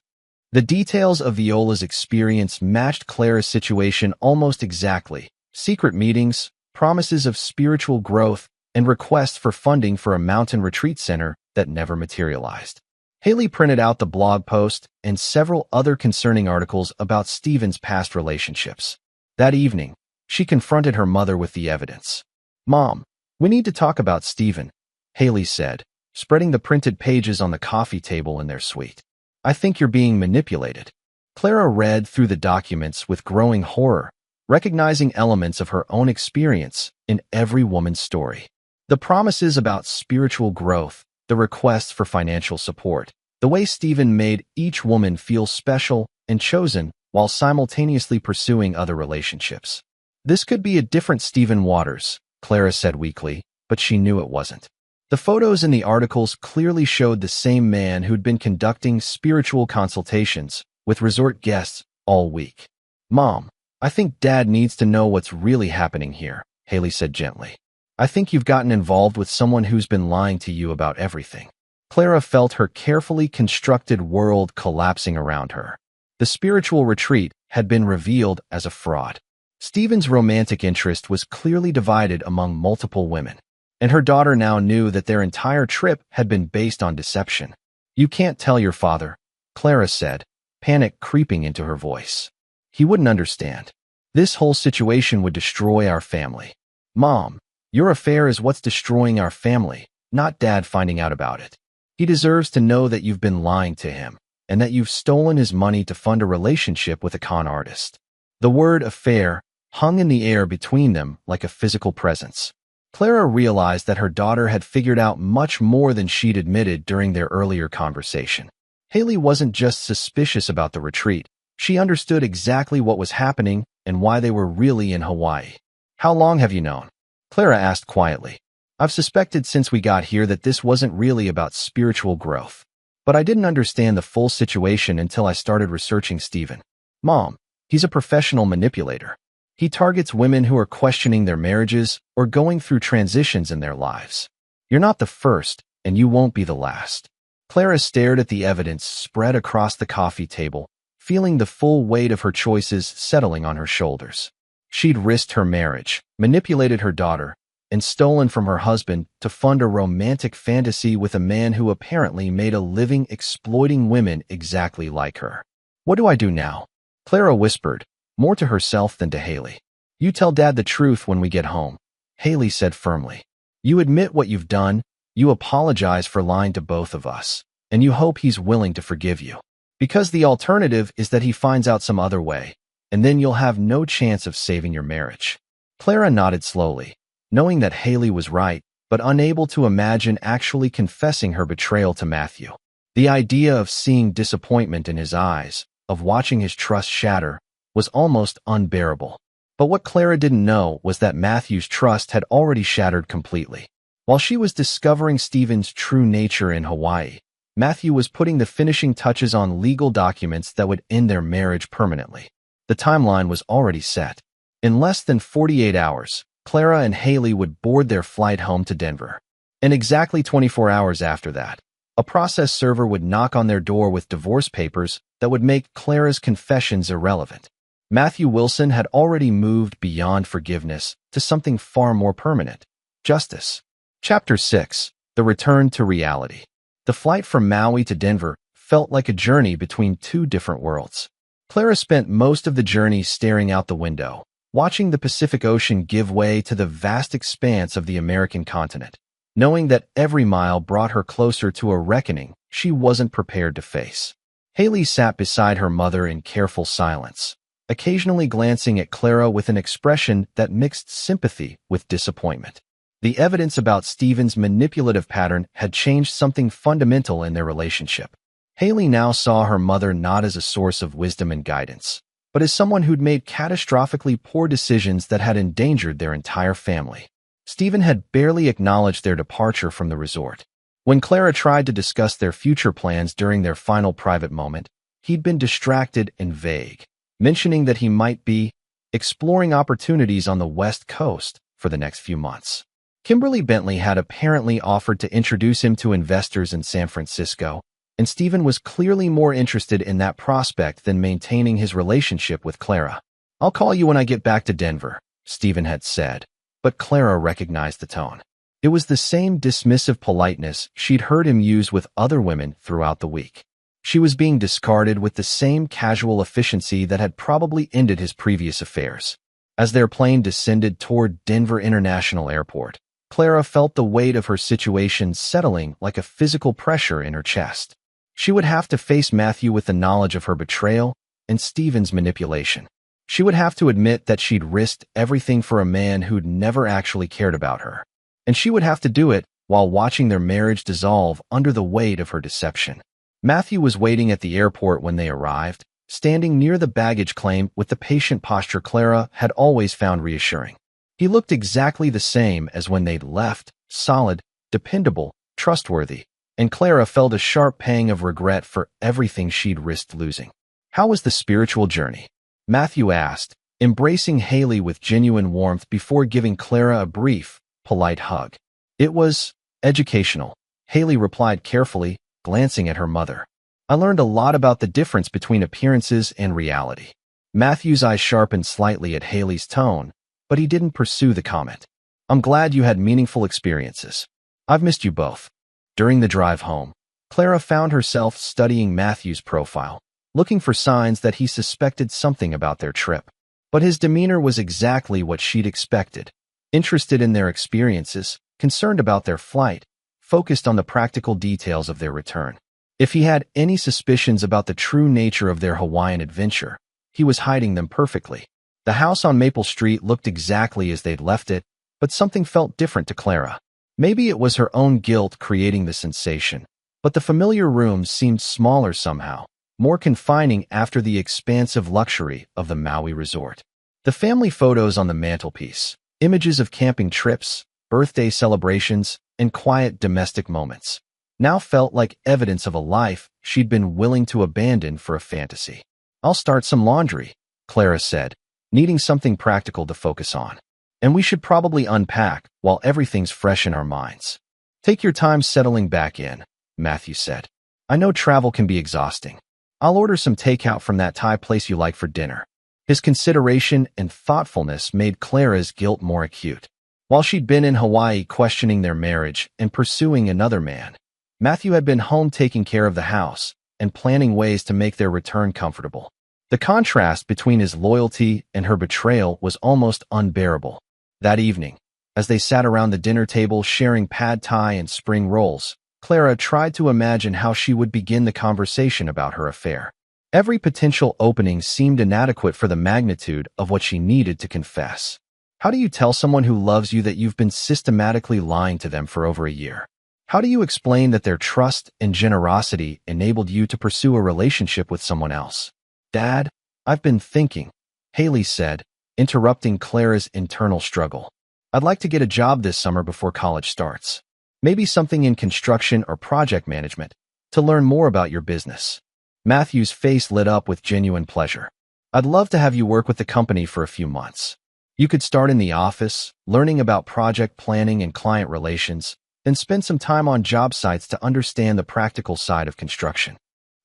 The details of Viola's experience matched Clara's situation almost exactly: secret meetings, promises of spiritual growth, and requests for funding for a mountain retreat center that never materialized. Haley printed out the blog post and several other concerning articles about Stephen's past relationships. That evening, she confronted her mother with the evidence. "Mom, we need to talk about Stephen," Haley said, spreading the printed pages on the coffee table in their suite. "I think you're being manipulated." Clara read through the documents with growing horror, recognizing elements of her own experience in every woman's story. The promises about spiritual growth, the requests for financial support, the way Stephen made each woman feel special and chosen while simultaneously pursuing other relationships. This could be a different Stephen Waters, Clara said weakly, but she knew it wasn't. The photos in the articles clearly showed the same man who'd been conducting spiritual consultations with resort guests all week. "Mom, I think Dad needs to know what's really happening here," Haley said gently. "I think you've gotten involved with someone who's been lying to you about everything." Clara felt her carefully constructed world collapsing around her. The spiritual retreat had been revealed as a fraud. Stephen's romantic interest was clearly divided among multiple women, and her daughter now knew that their entire trip had been based on deception. "You can't tell your father," Clara said, panic creeping into her voice. "He wouldn't understand. This whole situation would destroy our family." "Mom, your affair is what's destroying our family, not Dad finding out about it. He deserves to know that you've been lying to him and that you've stolen his money to fund a relationship with a con artist." The word affair hung in the air between them like a physical presence. Clara realized that her daughter had figured out much more than she'd admitted during their earlier conversation. Haley wasn't just suspicious about the retreat. She understood exactly what was happening and why they were really in Hawaii. "How long have you known?" Clara asked quietly. "I've suspected since we got here that this wasn't really about spiritual growth. But I didn't understand the full situation until I started researching Stephen. Mom, he's a professional manipulator. He targets women who are questioning their marriages or going through transitions in their lives. You're not the first, and you won't be the last." Clara stared at the evidence spread across the coffee table, feeling the full weight of her choices settling on her shoulders. She'd risked her marriage, manipulated her daughter, and stolen from her husband to fund a romantic fantasy with a man who apparently made a living exploiting women exactly like her. "What do I do now?" Clara whispered, more to herself than to Haley. "You tell Dad the truth when we get home," Haley said firmly. "You admit what you've done, you apologize for lying to both of us, and you hope he's willing to forgive you. Because the alternative is that he finds out some other way, and then you'll have no chance of saving your marriage. Clara nodded slowly, knowing that Haley was right, but unable to imagine actually confessing her betrayal to Matthew. The idea of seeing disappointment in his eyes, of watching his trust shatter, was almost unbearable. But what Clara didn't know was that Matthew's trust had already shattered completely. While she was discovering Stephen's true nature in Hawaii, Matthew was putting the finishing touches on legal documents that would end their marriage permanently. The timeline was already set. In less than 48 hours, Clara and Haley would board their flight home to Denver. And exactly 24 hours after that, a process server would knock on their door with divorce papers that would make Clara's confessions irrelevant. Matthew Wilson had already moved beyond forgiveness to something far more permanent: justice. Chapter 6. The Return to Reality. The flight from Maui to Denver felt like a journey between two different worlds. Clara spent most of the journey staring out the window, watching the Pacific Ocean give way to the vast expanse of the American continent. Knowing that every mile brought her closer to a reckoning she wasn't prepared to face. Haley sat beside her mother in careful silence, occasionally glancing at Clara with an expression that mixed sympathy with disappointment. The evidence about Stephen's manipulative pattern had changed something fundamental in their relationship. Haley now saw her mother not as a source of wisdom and guidance, but as someone who'd made catastrophically poor decisions that had endangered their entire family. Stephen had barely acknowledged their departure from the resort. When Clara tried to discuss their future plans during their final private moment, he'd been distracted and vague, mentioning that he might be exploring opportunities on the West Coast for the next few months. Kimberly Bentley had apparently offered to introduce him to investors in San Francisco, and Stephen was clearly more interested in that prospect than maintaining his relationship with Clara. "I'll call you when I get back to Denver," Stephen had said, but Clara recognized the tone. It was the same dismissive politeness she'd heard him use with other women throughout the week. She was being discarded with the same casual efficiency that had probably ended his previous affairs. As their plane descended toward Denver International Airport, Clara felt the weight of her situation settling like a physical pressure in her chest. She would have to face Matthew with the knowledge of her betrayal and Stephen's manipulation. She would have to admit that she'd risked everything for a man who'd never actually cared about her. And she would have to do it while watching their marriage dissolve under the weight of her deception. Matthew was waiting at the airport when they arrived, standing near the baggage claim with the patient posture Clara had always found reassuring. He looked exactly the same as when they'd left, solid, dependable, trustworthy, and Clara felt a sharp pang of regret for everything she'd risked losing. "How was the spiritual journey?" Matthew asked, embracing Haley with genuine warmth before giving Clara a brief, polite hug. "It was educational," Haley replied carefully, glancing at her mother. "I learned a lot about the difference between appearances and reality." Matthew's eyes sharpened slightly at Haley's tone, but he didn't pursue the comment. "I'm glad you had meaningful experiences. I've missed you both." During the drive home, Clara found herself studying Matthew's profile, looking for signs that he suspected something about their trip. But his demeanor was exactly what she'd expected: interested in their experiences, concerned about their flight, focused on the practical details of their return. If he had any suspicions about the true nature of their Hawaiian adventure, he was hiding them perfectly. The house on Maple Street looked exactly as they'd left it, but something felt different to Clara. Maybe it was her own guilt creating the sensation, but the familiar rooms seemed smaller somehow, more confining after the expansive luxury of the Maui resort. The family photos on the mantelpiece, images of camping trips, birthday celebrations, and quiet domestic moments, now felt like evidence of a life she'd been willing to abandon for a fantasy. "I'll start some laundry," Clara said, needing something practical to focus on. "And we should probably unpack while everything's fresh in our minds." "Take your time settling back in," Matthew said. "I know travel can be exhausting. I'll order some takeout from that Thai place you like for dinner." His consideration and thoughtfulness made Clara's guilt more acute. While she'd been in Hawaii questioning their marriage and pursuing another man, Matthew had been home taking care of the house and planning ways to make their return comfortable. The contrast between his loyalty and her betrayal was almost unbearable. That evening, as they sat around the dinner table sharing pad thai and spring rolls, Clara tried to imagine how she would begin the conversation about her affair. Every potential opening seemed inadequate for the magnitude of what she needed to confess. How do you tell someone who loves you that you've been systematically lying to them for over a year? How do you explain that their trust and generosity enabled you to pursue a relationship with someone else? Dad, I've been thinking, Haley said, interrupting Clara's internal struggle. I'd like to get a job this summer before college starts. Maybe something in construction or project management, to learn more about your business. Matthew's face lit up with genuine pleasure. I'd love to have you work with the company for a few months. You could start in the office, learning about project planning and client relations, then spend some time on job sites to understand the practical side of construction.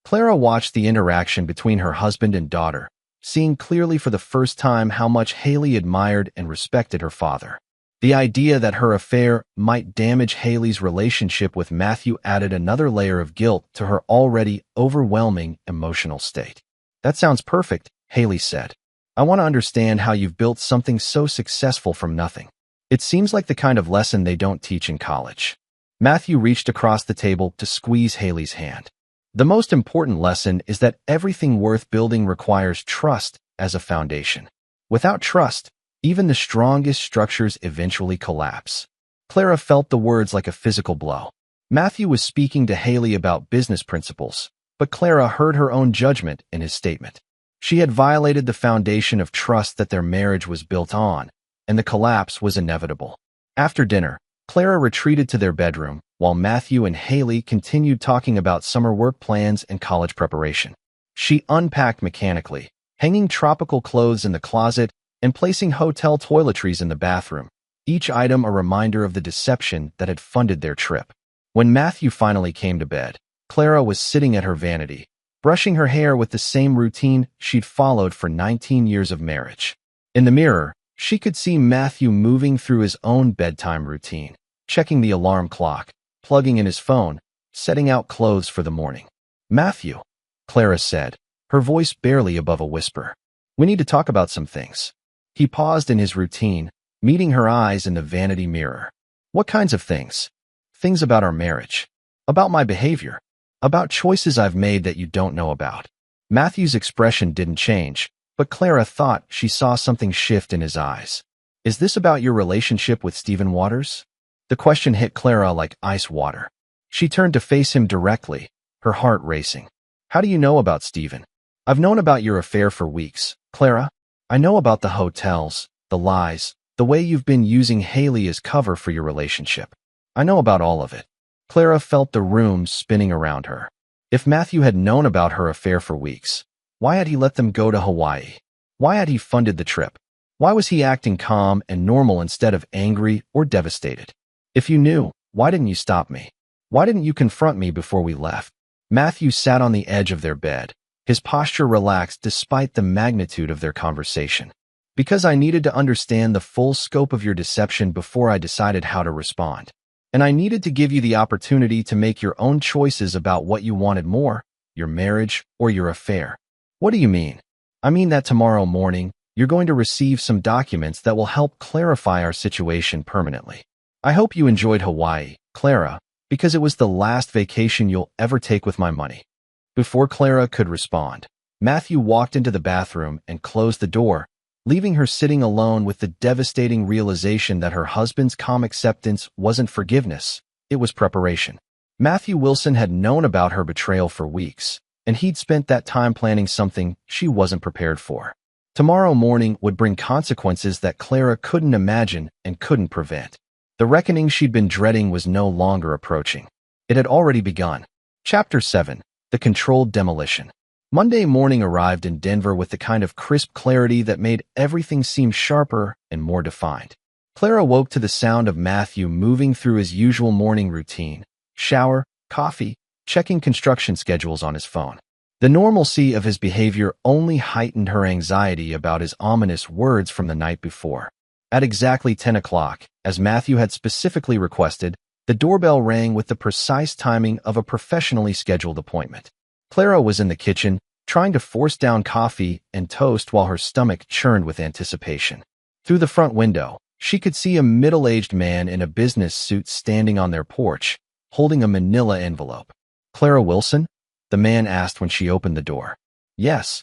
Clara watched the interaction between her husband and daughter, seeing clearly for the first time how much Haley admired and respected her father. The idea that her affair might damage Haley's relationship with Matthew added another layer of guilt to her already overwhelming emotional state. That sounds perfect, Haley said. I want to understand how you've built something so successful from nothing. It seems like the kind of lesson they don't teach in college. Matthew reached across the table to squeeze Haley's hand. The most important lesson is that everything worth building requires trust as a foundation. Without trust, even the strongest structures eventually collapse. Clara felt the words like a physical blow. Matthew was speaking to Haley about business principles, but Clara heard her own judgment in his statement. She had violated the foundation of trust that their marriage was built on, and the collapse was inevitable. After dinner, Clara retreated to their bedroom, while Matthew and Haley continued talking about summer work plans and college preparation. She unpacked mechanically, hanging tropical clothes in the closet and placing hotel toiletries in the bathroom, each item a reminder of the deception that had funded their trip. When Matthew finally came to bed, Clara was sitting at her vanity, brushing her hair with the same routine she'd followed for 19 years of marriage. In the mirror, she could see Matthew moving through his own bedtime routine, checking the alarm clock, plugging in his phone, setting out clothes for the morning. Matthew, Clara said, her voice barely above a whisper. We need to talk about some things. He paused in his routine, meeting her eyes in the vanity mirror. What kinds of things? Things about our marriage. About my behavior. About choices I've made that you don't know about. Matthew's expression didn't change, but Clara thought she saw something shift in his eyes. Is this about your relationship with Stephen Waters? The question hit Clara like ice water. She turned to face him directly, her heart racing. How do you know about Stephen? I've known about your affair for weeks, Clara. I know about the hotels, the lies, the way you've been using Haley as cover for your relationship. I know about all of it. Clara felt the room spinning around her. If Matthew had known about her affair for weeks, why had he let them go to Hawaii? Why had he funded the trip? Why was he acting calm and normal instead of angry or devastated? If you knew, why didn't you stop me? Why didn't you confront me before we left? Matthew sat on the edge of their bed, his posture relaxed despite the magnitude of their conversation. Because I needed to understand the full scope of your deception before I decided how to respond. And I needed to give you the opportunity to make your own choices about what you wanted more, your marriage or your affair. What do you mean? I mean that tomorrow morning, you're going to receive some documents that will help clarify our situation permanently. I hope you enjoyed Hawaii, Clara, because it was the last vacation you'll ever take with my money. Before Clara could respond, Matthew walked into the bathroom and closed the door, leaving her sitting alone with the devastating realization that her husband's calm acceptance wasn't forgiveness, it was preparation. Matthew Wilson had known about her betrayal for weeks, and he'd spent that time planning something she wasn't prepared for. Tomorrow morning would bring consequences that Clara couldn't imagine and couldn't prevent. The reckoning she'd been dreading was no longer approaching. It had already begun. Chapter 7. The Controlled Demolition. Monday morning arrived in Denver with the kind of crisp clarity that made everything seem sharper and more defined. Clara woke to the sound of Matthew moving through his usual morning routine, shower, coffee, checking construction schedules on his phone. The normalcy of his behavior only heightened her anxiety about his ominous words from the night before. At exactly 10 o'clock, as Matthew had specifically requested, the doorbell rang with the precise timing of a professionally scheduled appointment. Clara was in the kitchen, trying to force down coffee and toast while her stomach churned with anticipation. Through the front window, she could see a middle-aged man in a business suit standing on their porch, holding a manila envelope. "Clara Wilson?" the man asked when she opened the door. Yes.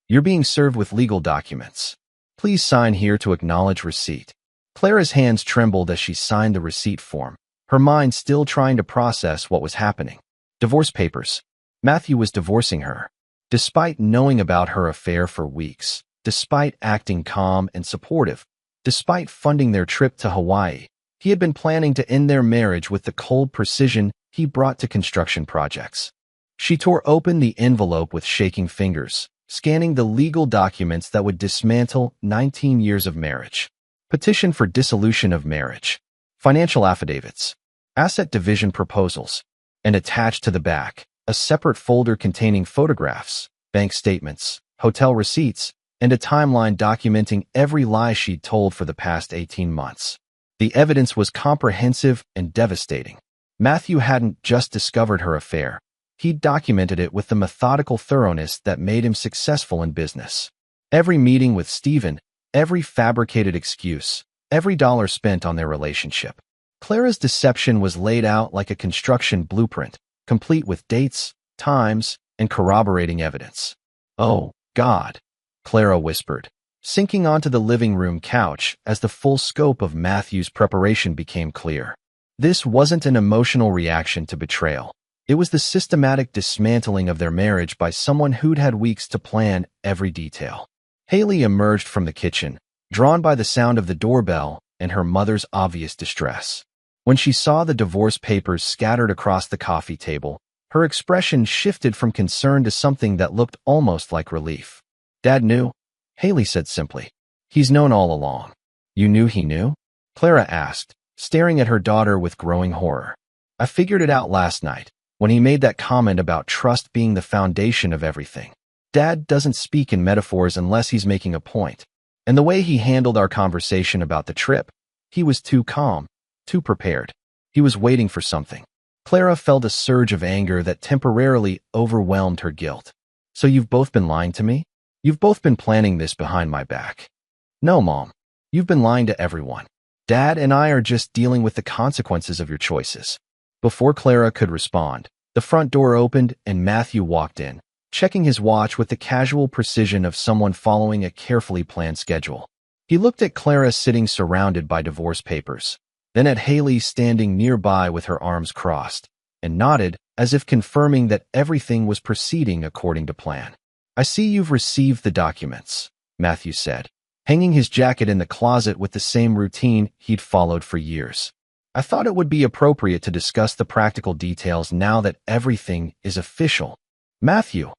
You're being served with legal documents. Please sign here to acknowledge receipt. Clara's hands trembled as she signed the receipt form, her mind still trying to process what was happening. Divorce papers. Matthew was divorcing her. Despite knowing about her affair for weeks, despite acting calm and supportive, despite funding their trip to Hawaii, he had been planning to end their marriage with the cold precision he brought to construction projects. She tore open the envelope with shaking fingers, scanning the legal documents that would dismantle 19 years of marriage. Petition for dissolution of marriage, financial affidavits, asset division proposals, and attached to the back, a separate folder containing photographs, bank statements, hotel receipts, and a timeline documenting every lie she'd told for the past 18 months. The evidence was comprehensive and devastating. Matthew hadn't just discovered her affair. He'd documented it with the methodical thoroughness that made him successful in business. Every meeting with Stephen, every fabricated excuse, every dollar spent on their relationship. Clara's deception was laid out like a construction blueprint, complete with dates, times, and corroborating evidence. "Oh, God," Clara whispered, sinking onto the living room couch as the full scope of Matthew's preparation became clear. This wasn't an emotional reaction to betrayal. It was the systematic dismantling of their marriage by someone who'd had weeks to plan every detail. Haley emerged from the kitchen, drawn by the sound of the doorbell and her mother's obvious distress. When she saw the divorce papers scattered across the coffee table, her expression shifted from concern to something that looked almost like relief. "Dad knew," Haley said simply. "He's known all along." "You knew he knew?" Clara asked, staring at her daughter with growing horror. "I figured it out last night, when he made that comment about trust being the foundation of everything. Dad doesn't speak in metaphors unless he's making a point. And the way he handled our conversation about the trip, he was too calm, too prepared. He was waiting for something." Clara felt a surge of anger that temporarily overwhelmed her guilt. "So you've both been lying to me? You've both been planning this behind my back." "No, Mom. You've been lying to everyone. Dad and I are just dealing with the consequences of your choices." Before Clara could respond, the front door opened and Matthew walked in, checking his watch with the casual precision of someone following a carefully planned schedule. He looked at Clara sitting surrounded by divorce papers, then at Haley standing nearby with her arms crossed, and nodded as if confirming that everything was proceeding according to plan. "I see you've received the documents," Matthew said, hanging his jacket in the closet with the same routine he'd followed for years. "I thought it would be appropriate to discuss the practical details now that everything is official." "Matthew,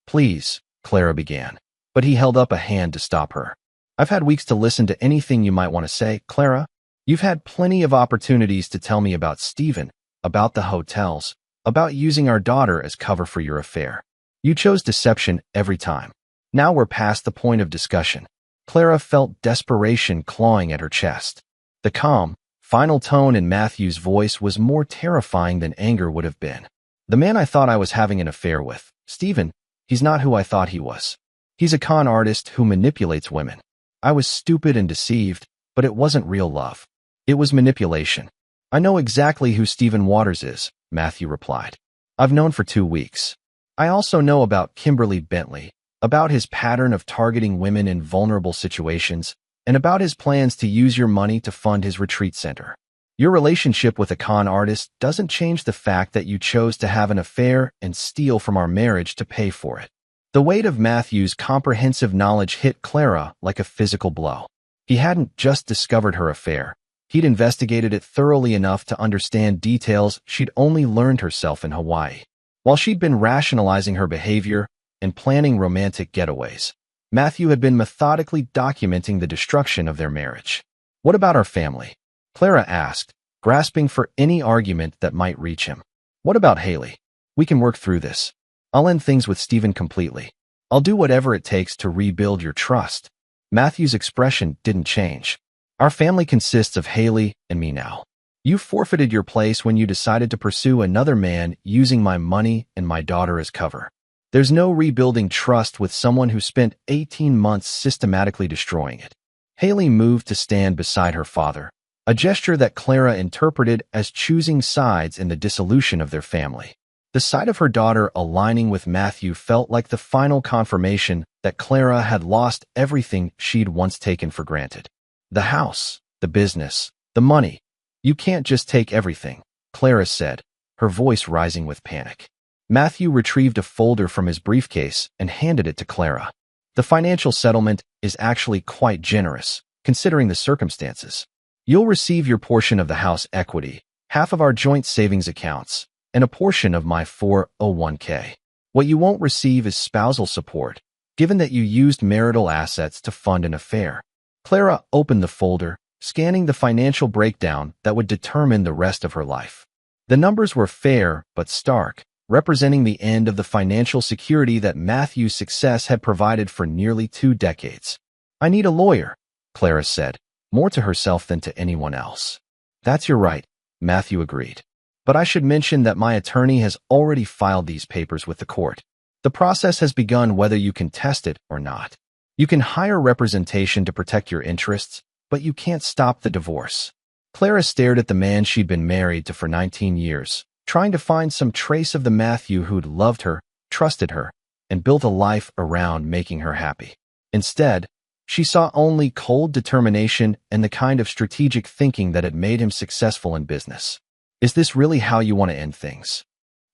please," Clara began, but he held up a hand to stop her. "I've had weeks to listen to anything you might want to say, Clara. You've had plenty of opportunities to tell me about Stephen, about the hotels, about using our daughter as cover for your affair. You chose deception every time. Now we're past the point of discussion." Clara felt desperation clawing at her chest. The calm, final tone in Matthew's voice was more terrifying than anger would have been. "The man I thought I was having an affair with, Stephen, he's not who I thought he was. He's a con artist who manipulates women. I was stupid and deceived, but it wasn't real love. It was manipulation." "I know exactly who Stephen Waters is," Matthew replied. "I've known for 2 weeks. I also know about Kimberly Bentley, about his pattern of targeting women in vulnerable situations, and about his plans to use your money to fund his retreat center. Your relationship with a con artist doesn't change the fact that you chose to have an affair and steal from our marriage to pay for it." The weight of Matthew's comprehensive knowledge hit Clara like a physical blow. He hadn't just discovered her affair. He'd investigated it thoroughly enough to understand details she'd only learned herself in Hawaii. While she'd been rationalizing her behavior and planning romantic getaways, Matthew had been methodically documenting the destruction of their marriage. "What about our family?" Clara asked, grasping for any argument that might reach him. "What about Haley? We can work through this. I'll end things with Stephen completely. I'll do whatever it takes to rebuild your trust." Matthew's expression didn't change. "Our family consists of Haley and me now. You forfeited your place when you decided to pursue another man using my money and my daughter as cover. There's no rebuilding trust with someone who spent 18 months systematically destroying it." Haley moved to stand beside her father, a gesture that Clara interpreted as choosing sides in the dissolution of their family. The sight of her daughter aligning with Matthew felt like the final confirmation that Clara had lost everything she'd once taken for granted. The house, the business, the money. You can't just take everything, Clara said, her voice rising with panic. Matthew retrieved a folder from his briefcase and handed it to Clara. The financial settlement is actually quite generous, considering the circumstances. You'll receive your portion of the house equity, half of our joint savings accounts, and a portion of my 401k. What you won't receive is spousal support, given that you used marital assets to fund an affair. Clara opened the folder, scanning the financial breakdown that would determine the rest of her life. The numbers were fair but stark, representing the end of the financial security that Matthew's success had provided for nearly 2 decades. I need a lawyer, Clara said, more to herself than to anyone else. That's your right, Matthew agreed. But I should mention that my attorney has already filed these papers with the court. The process has begun whether you contest it or not. You can hire representation to protect your interests, but you can't stop the divorce. Clara stared at the man she'd been married to for 19 years, trying to find some trace of the Matthew who'd loved her, trusted her, and built a life around making her happy. Instead, she saw only cold determination and the kind of strategic thinking that had made him successful in business. Is this really how you want to end things?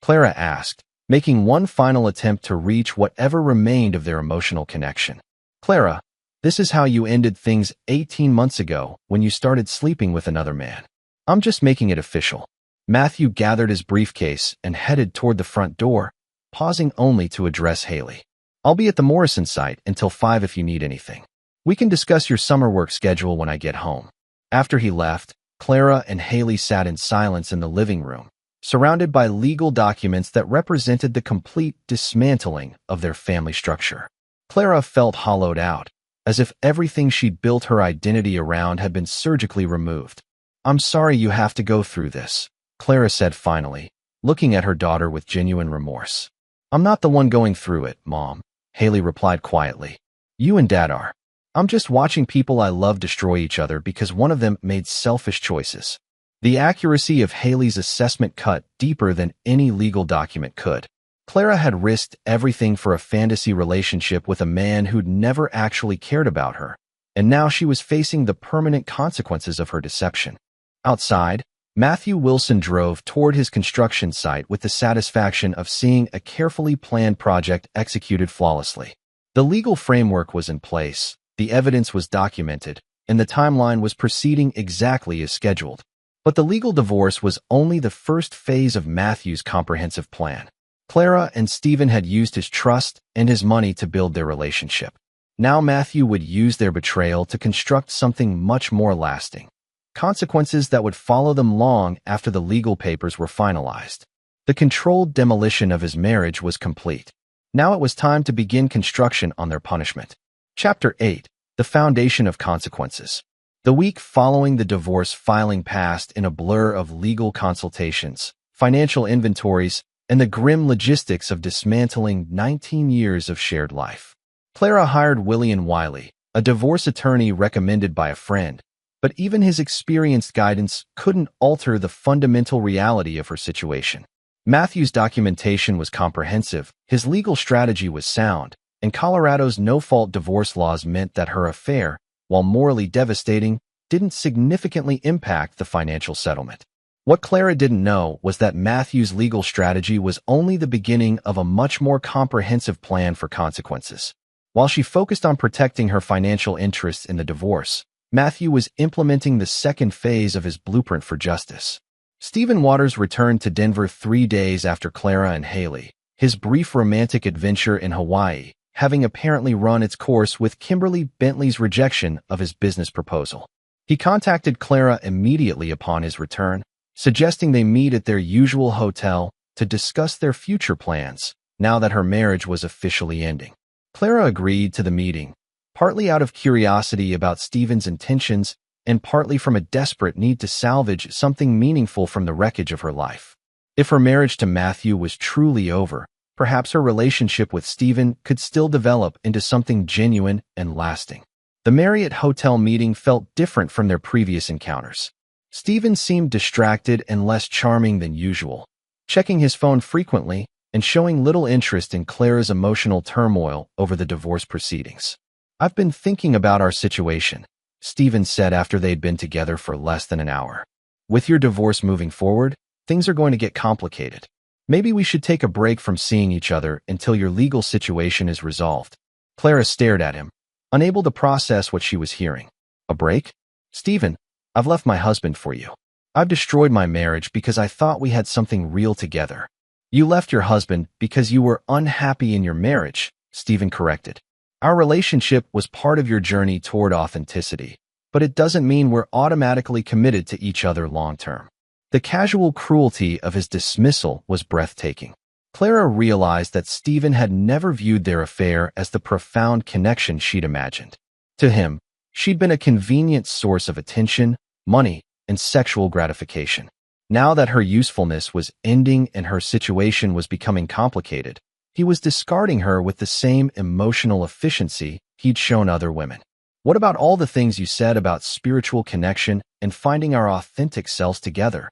Clara asked, making one final attempt to reach whatever remained of their emotional connection. Clara, this is how you ended things 18 months ago when you started sleeping with another man. I'm just making it official. Matthew gathered his briefcase and headed toward the front door, pausing only to address Haley. I'll be at the Morrison site until 5 if you need anything. We can discuss your summer work schedule when I get home. After he left, Clara and Haley sat in silence in the living room, surrounded by legal documents that represented the complete dismantling of their family structure. Clara felt hollowed out, as if everything she'd built her identity around had been surgically removed. I'm sorry you have to go through this, Clara said finally, looking at her daughter with genuine remorse. I'm not the one going through it, Mom, Haley replied quietly. You and Dad are. I'm just watching people I love destroy each other because one of them made selfish choices. The accuracy of Haley's assessment cut deeper than any legal document could. Clara had risked everything for a fantasy relationship with a man who'd never actually cared about her, and now she was facing the permanent consequences of her deception. Outside, Matthew Wilson drove toward his construction site with the satisfaction of seeing a carefully planned project executed flawlessly. The legal framework was in place, the evidence was documented, and the timeline was proceeding exactly as scheduled. But the legal divorce was only the first phase of Matthew's comprehensive plan. Clara and Stephen had used his trust and his money to build their relationship. Now Matthew would use their betrayal to construct something much more lasting. Consequences that would follow them long after the legal papers were finalized. The controlled demolition of his marriage was complete. Now it was time to begin construction on their punishment. Chapter 8. The Foundation of Consequences. The week following the divorce filing passed in a blur of legal consultations, financial inventories, and the grim logistics of dismantling 19 years of shared life. Clara hired William Wiley, a divorce attorney recommended by a friend, but even his experienced guidance couldn't alter the fundamental reality of her situation. Matthew's documentation was comprehensive, his legal strategy was sound, and Colorado's no-fault divorce laws meant that her affair, while morally devastating, didn't significantly impact the financial settlement. What Clara didn't know was that Matthew's legal strategy was only the beginning of a much more comprehensive plan for consequences. While she focused on protecting her financial interests in the divorce, Matthew was implementing the second phase of his blueprint for justice. Stephen Waters returned to Denver 3 days after Clara and Haley, his brief romantic adventure in Hawaii, having apparently run its course with Kimberly Bentley's rejection of his business proposal. He contacted Clara immediately upon his return, suggesting they meet at their usual hotel to discuss their future plans, now that her marriage was officially ending. Clara agreed to the meeting, partly out of curiosity about Stephen's intentions and partly from a desperate need to salvage something meaningful from the wreckage of her life. If her marriage to Matthew was truly over, perhaps her relationship with Stephen could still develop into something genuine and lasting. The Marriott Hotel meeting felt different from their previous encounters. Stephen seemed distracted and less charming than usual, checking his phone frequently and showing little interest in Clara's emotional turmoil over the divorce proceedings. "I've been thinking about our situation," Stephen said after they'd been together for less than an hour. "With your divorce moving forward, things are going to get complicated. Maybe we should take a break from seeing each other until your legal situation is resolved." Clara stared at him, unable to process what she was hearing. "A break? Stephen, I've left my husband for you. I've destroyed my marriage because I thought we had something real together." "You left your husband because you were unhappy in your marriage," Stephen corrected. "Our relationship was part of your journey toward authenticity, but it doesn't mean we're automatically committed to each other long-term." The casual cruelty of his dismissal was breathtaking. Clara realized that Stephen had never viewed their affair as the profound connection she'd imagined. To him, she'd been a convenient source of attention, money, and sexual gratification. Now that her usefulness was ending and her situation was becoming complicated, he was discarding her with the same emotional efficiency he'd shown other women. "What about all the things you said about spiritual connection and finding our authentic selves together?"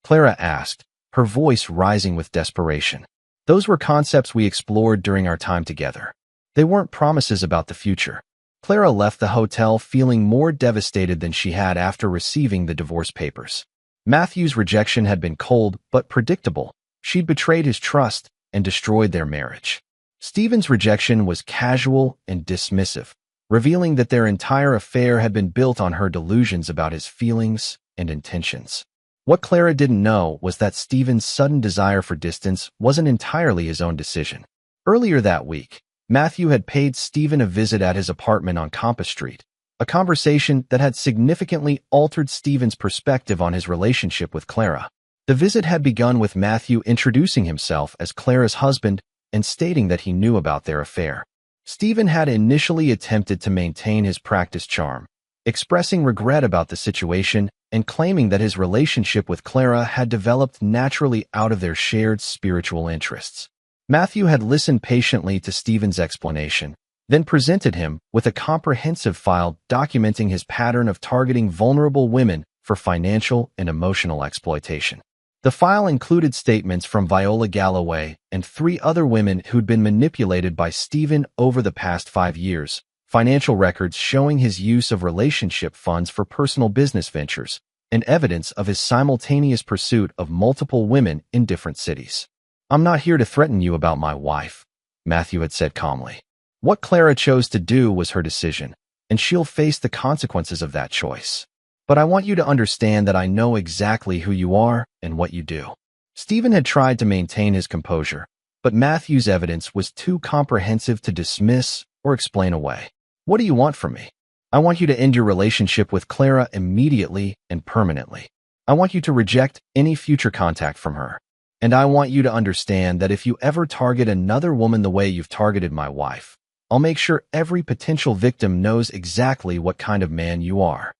Clara asked, her voice rising with desperation. "Those were concepts we explored during our time together. They weren't promises about the future." Clara left the hotel feeling more devastated than she had after receiving the divorce papers. Matthew's rejection had been cold but predictable. She'd betrayed his trust and destroyed their marriage. Stephen's rejection was casual and dismissive, revealing that their entire affair had been built on her delusions about his feelings and intentions. What Clara didn't know was that Stephen's sudden desire for distance wasn't entirely his own decision. Earlier that week, Matthew had paid Stephen a visit at his apartment on Compass Street, a conversation that had significantly altered Stephen's perspective on his relationship with Clara. The visit had begun with Matthew introducing himself as Clara's husband and stating that he knew about their affair. Stephen had initially attempted to maintain his practiced charm, expressing regret about the situation and claiming that his relationship with Clara had developed naturally out of their shared spiritual interests. Matthew had listened patiently to Stephen's explanation, then presented him with a comprehensive file documenting his pattern of targeting vulnerable women for financial and emotional exploitation. The file included statements from Viola Galloway and 3 other women who'd been manipulated by Stephen over the past 5 years, financial records showing his use of relationship funds for personal business ventures, and evidence of his simultaneous pursuit of multiple women in different cities. "I'm not here to threaten you about my wife," Matthew had said calmly. "What Clara chose to do was her decision, and she'll face the consequences of that choice. But I want you to understand that I know exactly who you are and what you do." Stephen had tried to maintain his composure, but Matthew's evidence was too comprehensive to dismiss or explain away. "What do you want from me?" "I want you to end your relationship with Clara immediately and permanently. I want you to reject any future contact from her. And I want you to understand that if you ever target another woman the way you've targeted my wife, I'll make sure every potential victim knows exactly what kind of man you are."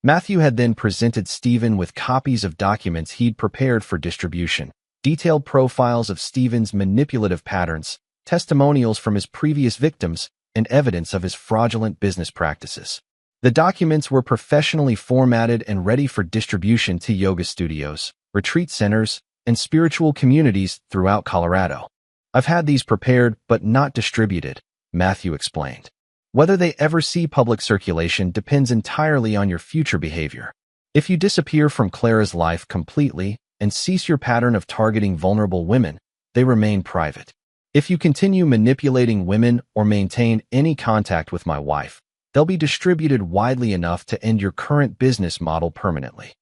Matthew had then presented Stephen with copies of documents he'd prepared for distribution, detailed profiles of Stephen's manipulative patterns, testimonials from his previous victims, and evidence of his fraudulent business practices. The documents were professionally formatted and ready for distribution to yoga studios, retreat centers, and spiritual communities throughout Colorado. "I've had these prepared but not distributed," Matthew explained. "Whether they ever see public circulation depends entirely on your future behavior. If you disappear from Clara's life completely and cease your pattern of targeting vulnerable women, they remain private. If you continue manipulating women or maintain any contact with my wife, they'll be distributed widely enough to end your current business model permanently."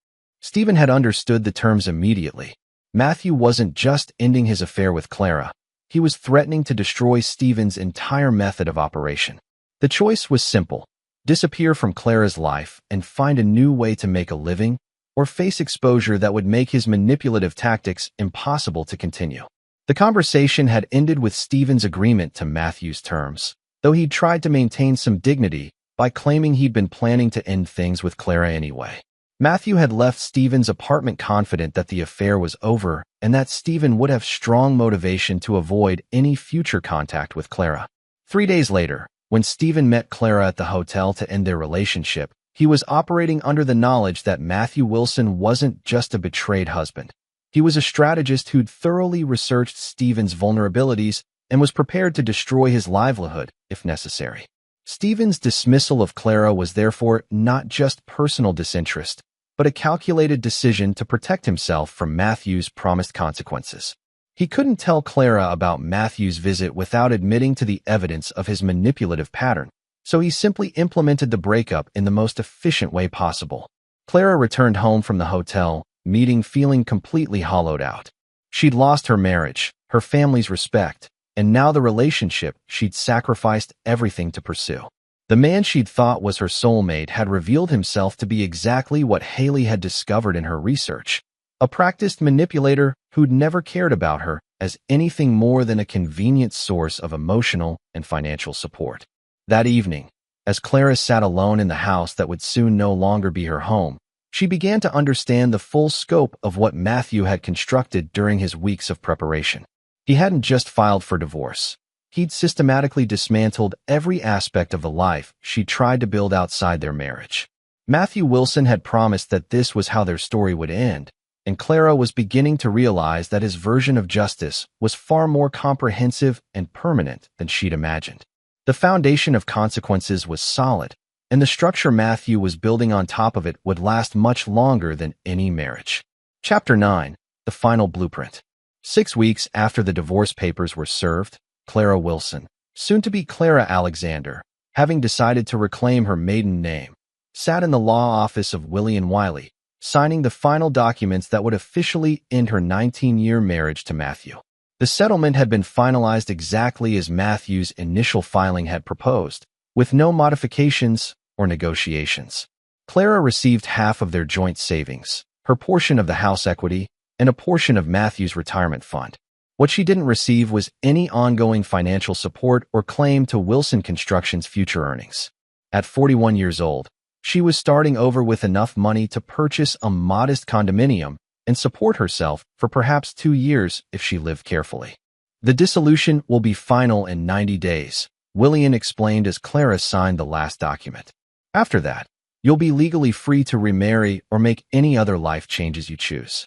Stephen had understood the terms immediately. Matthew wasn't just ending his affair with Clara. He was threatening to destroy Stephen's entire method of operation. The choice was simple: disappear from Clara's life and find a new way to make a living, or face exposure that would make his manipulative tactics impossible to continue. The conversation had ended with Stephen's agreement to Matthew's terms, though he'd tried to maintain some dignity by claiming he'd been planning to end things with Clara anyway. Matthew had left Stephen's apartment confident that the affair was over and that Stephen would have strong motivation to avoid any future contact with Clara. 3 days later, when Stephen met Clara at the hotel to end their relationship, he was operating under the knowledge that Matthew Wilson wasn't just a betrayed husband. He was a strategist who'd thoroughly researched Stephen's vulnerabilities and was prepared to destroy his livelihood if necessary. Stephen's dismissal of Clara was therefore not just personal disinterest, but a calculated decision to protect himself from Matthew's promised consequences. He couldn't tell Clara about Matthew's visit without admitting to the evidence of his manipulative pattern, so he simply implemented the breakup in the most efficient way possible. Clara returned home from the hotel meeting feeling completely hollowed out. She'd lost her marriage, her family's respect, and now the relationship she'd sacrificed everything to pursue. The man she'd thought was her soulmate had revealed himself to be exactly what Haley had discovered in her research, a practiced manipulator who'd never cared about her as anything more than a convenient source of emotional and financial support. That evening, as Clara sat alone in the house that would soon no longer be her home, she began to understand the full scope of what Matthew had constructed during his weeks of preparation. He hadn't just filed for divorce. He'd systematically dismantled every aspect of the life she tried to build outside their marriage. Matthew Wilson had promised that this was how their story would end, and Clara was beginning to realize that his version of justice was far more comprehensive and permanent than she'd imagined. The foundation of consequences was solid, and the structure Matthew was building on top of it would last much longer than any marriage. Chapter 9. The Final Blueprint. 6 weeks after the divorce papers were served, Clara Wilson, soon to be Clara Alexander, having decided to reclaim her maiden name, sat in the law office of Willie & Wiley, signing the final documents that would officially end her 19-year marriage to Matthew. The settlement had been finalized exactly as Matthew's initial filing had proposed, with no modifications or negotiations. Clara received half of their joint savings, her portion of the house equity, and a portion of Matthew's retirement fund. What she didn't receive was any ongoing financial support or claim to Wilson Construction's future earnings. At 41 years old, she was starting over with enough money to purchase a modest condominium and support herself for perhaps 2 years if she lived carefully. The dissolution will be final in 90 days, William explained as Clara signed the last document. After that, you'll be legally free to remarry or make any other life changes you choose.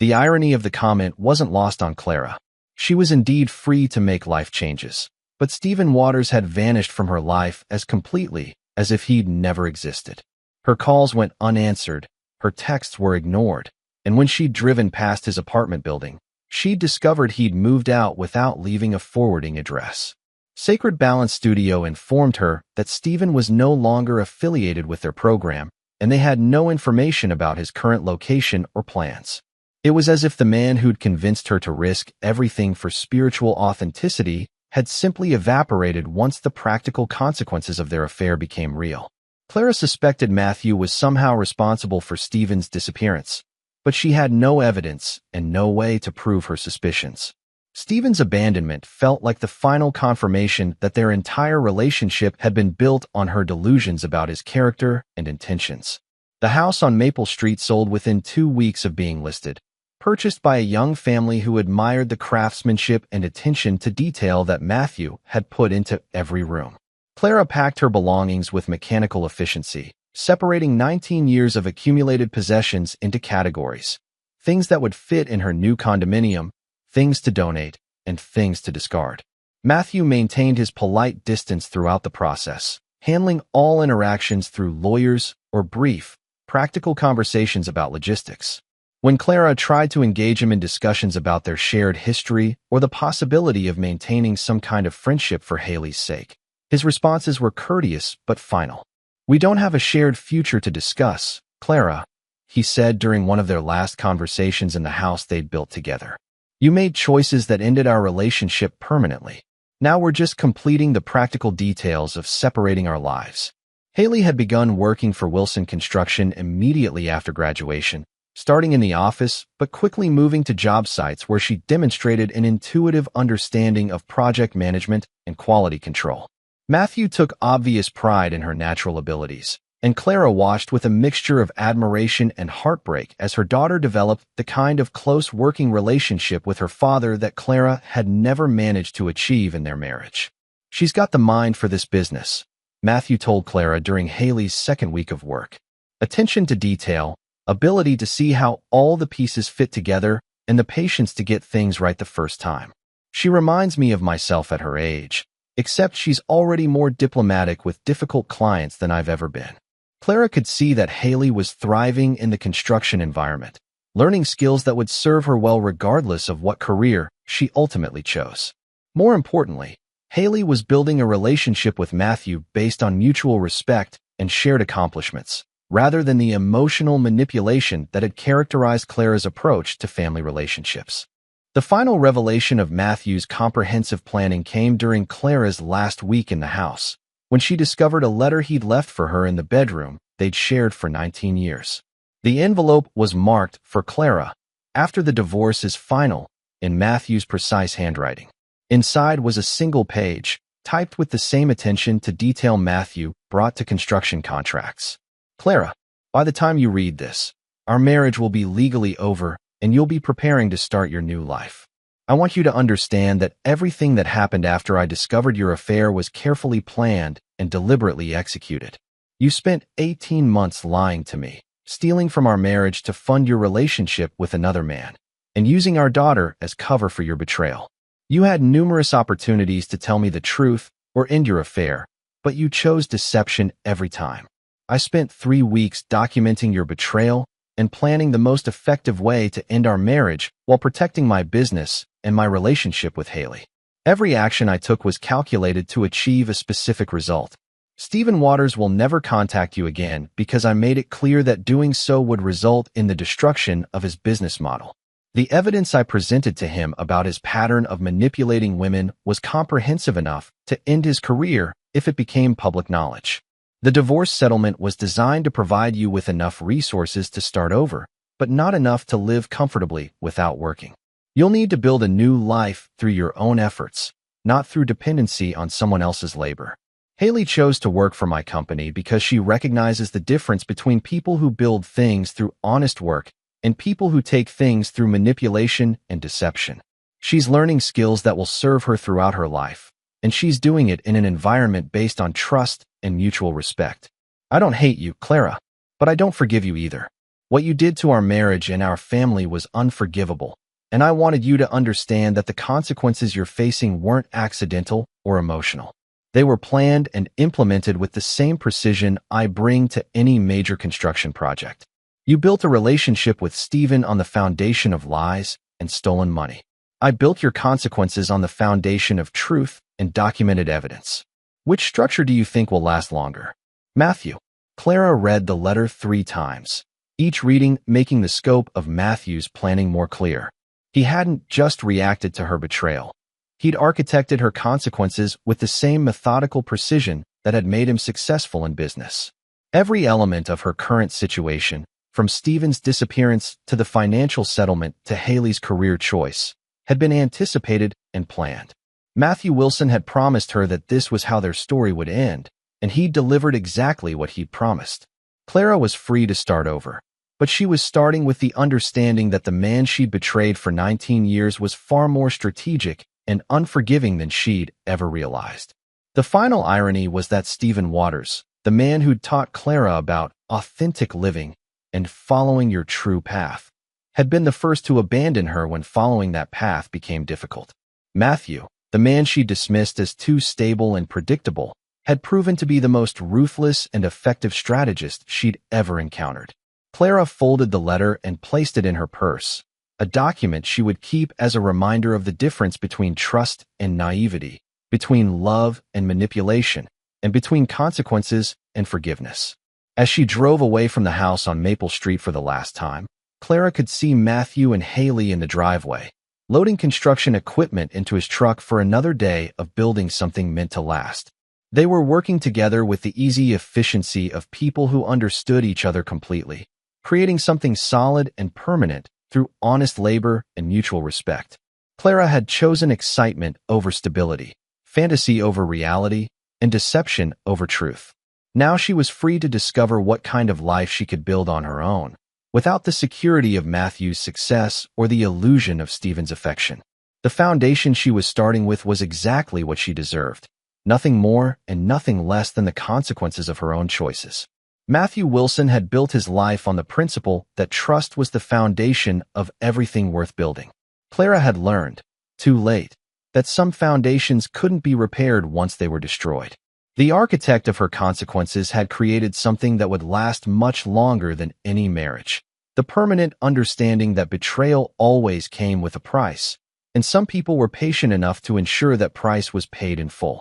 The irony of the comment wasn't lost on Clara. She was indeed free to make life changes, but Stephen Waters had vanished from her life as completely as if he'd never existed. Her calls went unanswered, her texts were ignored, and when she'd driven past his apartment building, she'd discovered he'd moved out without leaving a forwarding address. Sacred Balance Studio informed her that Stephen was no longer affiliated with their program, and they had no information about his current location or plans. It was as if the man who'd convinced her to risk everything for spiritual authenticity had simply evaporated once the practical consequences of their affair became real. Clara suspected Matthew was somehow responsible for Stephen's disappearance, but she had no evidence and no way to prove her suspicions. Stephen's abandonment felt like the final confirmation that their entire relationship had been built on her delusions about his character and intentions. The house on Maple Street sold within 2 weeks of being listed, purchased by a young family who admired the craftsmanship and attention to detail that Matthew had put into every room. Clara packed her belongings with mechanical efficiency, separating 19 years of accumulated possessions into categories: things that would fit in her new condominium, things to donate, and things to discard. Matthew maintained his polite distance throughout the process, handling all interactions through lawyers or brief, practical conversations about logistics. When Clara tried to engage him in discussions about their shared history or the possibility of maintaining some kind of friendship for Haley's sake, his responses were courteous but final. "We don't have a shared future to discuss, Clara," he said during one of their last conversations in the house they'd built together. "You made choices that ended our relationship permanently. Now we're just completing the practical details of separating our lives." Haley had begun working for Wilson Construction immediately after graduation, starting in the office but quickly moving to job sites where she demonstrated an intuitive understanding of project management and quality control. Matthew took obvious pride in her natural abilities, and Clara watched with a mixture of admiration and heartbreak as her daughter developed the kind of close working relationship with her father that Clara had never managed to achieve in their marriage. "She's got the mind for this business," Matthew told Clara during Haley's second week of work. "Attention to detail, ability to see how all the pieces fit together, and the patience to get things right the first time. She reminds me of myself at her age, except she's already more diplomatic with difficult clients than I've ever been. Clara could see that Haley was thriving in the construction environment, learning skills that would serve her well regardless of what career she ultimately chose. More importantly, Haley was building a relationship with Matthew based on mutual respect and shared accomplishments, rather than the emotional manipulation that had characterized Clara's approach to family relationships. The final revelation of Matthew's comprehensive planning came during Clara's last week in the house, when she discovered a letter he'd left for her in the bedroom they'd shared for 19 years. The envelope was marked for Clara, after the divorce is final, in Matthew's precise handwriting. Inside was a single page, typed with the same attention to detail Matthew brought to construction contracts. Clara, by the time you read this, our marriage will be legally over and you'll be preparing to start your new life. I want you to understand that everything that happened after I discovered your affair was carefully planned and deliberately executed. You spent 18 months lying to me, stealing from our marriage to fund your relationship with another man, and using our daughter as cover for your betrayal. You had numerous opportunities to tell me the truth or end your affair, but you chose deception every time. I spent 3 weeks documenting your betrayal and planning the most effective way to end our marriage while protecting my business and my relationship with Haley. Every action I took was calculated to achieve a specific result. Stephen Waters will never contact you again because I made it clear that doing so would result in the destruction of his business model. The evidence I presented to him about his pattern of manipulating women was comprehensive enough to end his career if it became public knowledge. The divorce settlement was designed to provide you with enough resources to start over, but not enough to live comfortably without working. You'll need to build a new life through your own efforts, not through dependency on someone else's labor. Haley chose to work for my company because she recognizes the difference between people who build things through honest work and people who take things through manipulation and deception. She's learning skills that will serve her throughout her life, and she's doing it in an environment based on trust and mutual respect. I don't hate you, Clara, but I don't forgive you either. What you did to our marriage and our family was unforgivable, and I wanted you to understand that the consequences you're facing weren't accidental or emotional. They were planned and implemented with the same precision I bring to any major construction project. You built a relationship with Stephen on the foundation of lies and stolen money. I built your consequences on the foundation of truth and documented evidence. Which structure do you think will last longer? Matthew. Clara read the letter 3 times, each reading making the scope of Matthew's planning more clear. He hadn't just reacted to her betrayal. He'd architected her consequences with the same methodical precision that had made him successful in business. Every element of her current situation, from Stephen's disappearance to the financial settlement to Haley's career choice, had been anticipated and planned. Matthew Wilson had promised her that this was how their story would end, and he'd delivered exactly what he'd promised. Clara was free to start over, but she was starting with the understanding that the man she'd betrayed for 19 years was far more strategic and unforgiving than she'd ever realized. The final irony was that Stephen Waters, the man who'd taught Clara about authentic living and following your true path, had been the first to abandon her when following that path became difficult. Matthew, the man she dismissed as too stable and predictable, had proven to be the most ruthless and effective strategist she'd ever encountered. Clara folded the letter and placed it in her purse, a document she would keep as a reminder of the difference between trust and naivety, between love and manipulation, and between consequences and forgiveness. As she drove away from the house on Maple Street for the last time, Clara could see Matthew and Haley in the driveway, loading construction equipment into his truck for another day of building something meant to last. They were working together with the easy efficiency of people who understood each other completely, creating something solid and permanent through honest labor and mutual respect. Clara had chosen excitement over stability, fantasy over reality, and deception over truth. Now she was free to discover what kind of life she could build on her own, without the security of Matthew's success or the illusion of Stephen's affection. The foundation she was starting with was exactly what she deserved, nothing more and nothing less than the consequences of her own choices. Matthew Wilson had built his life on the principle that trust was the foundation of everything worth building. Clara had learned, too late, that some foundations couldn't be repaired once they were destroyed. The architect of her consequences had created something that would last much longer than any marriage. The permanent understanding that betrayal always came with a price, and some people were patient enough to ensure that price was paid in full.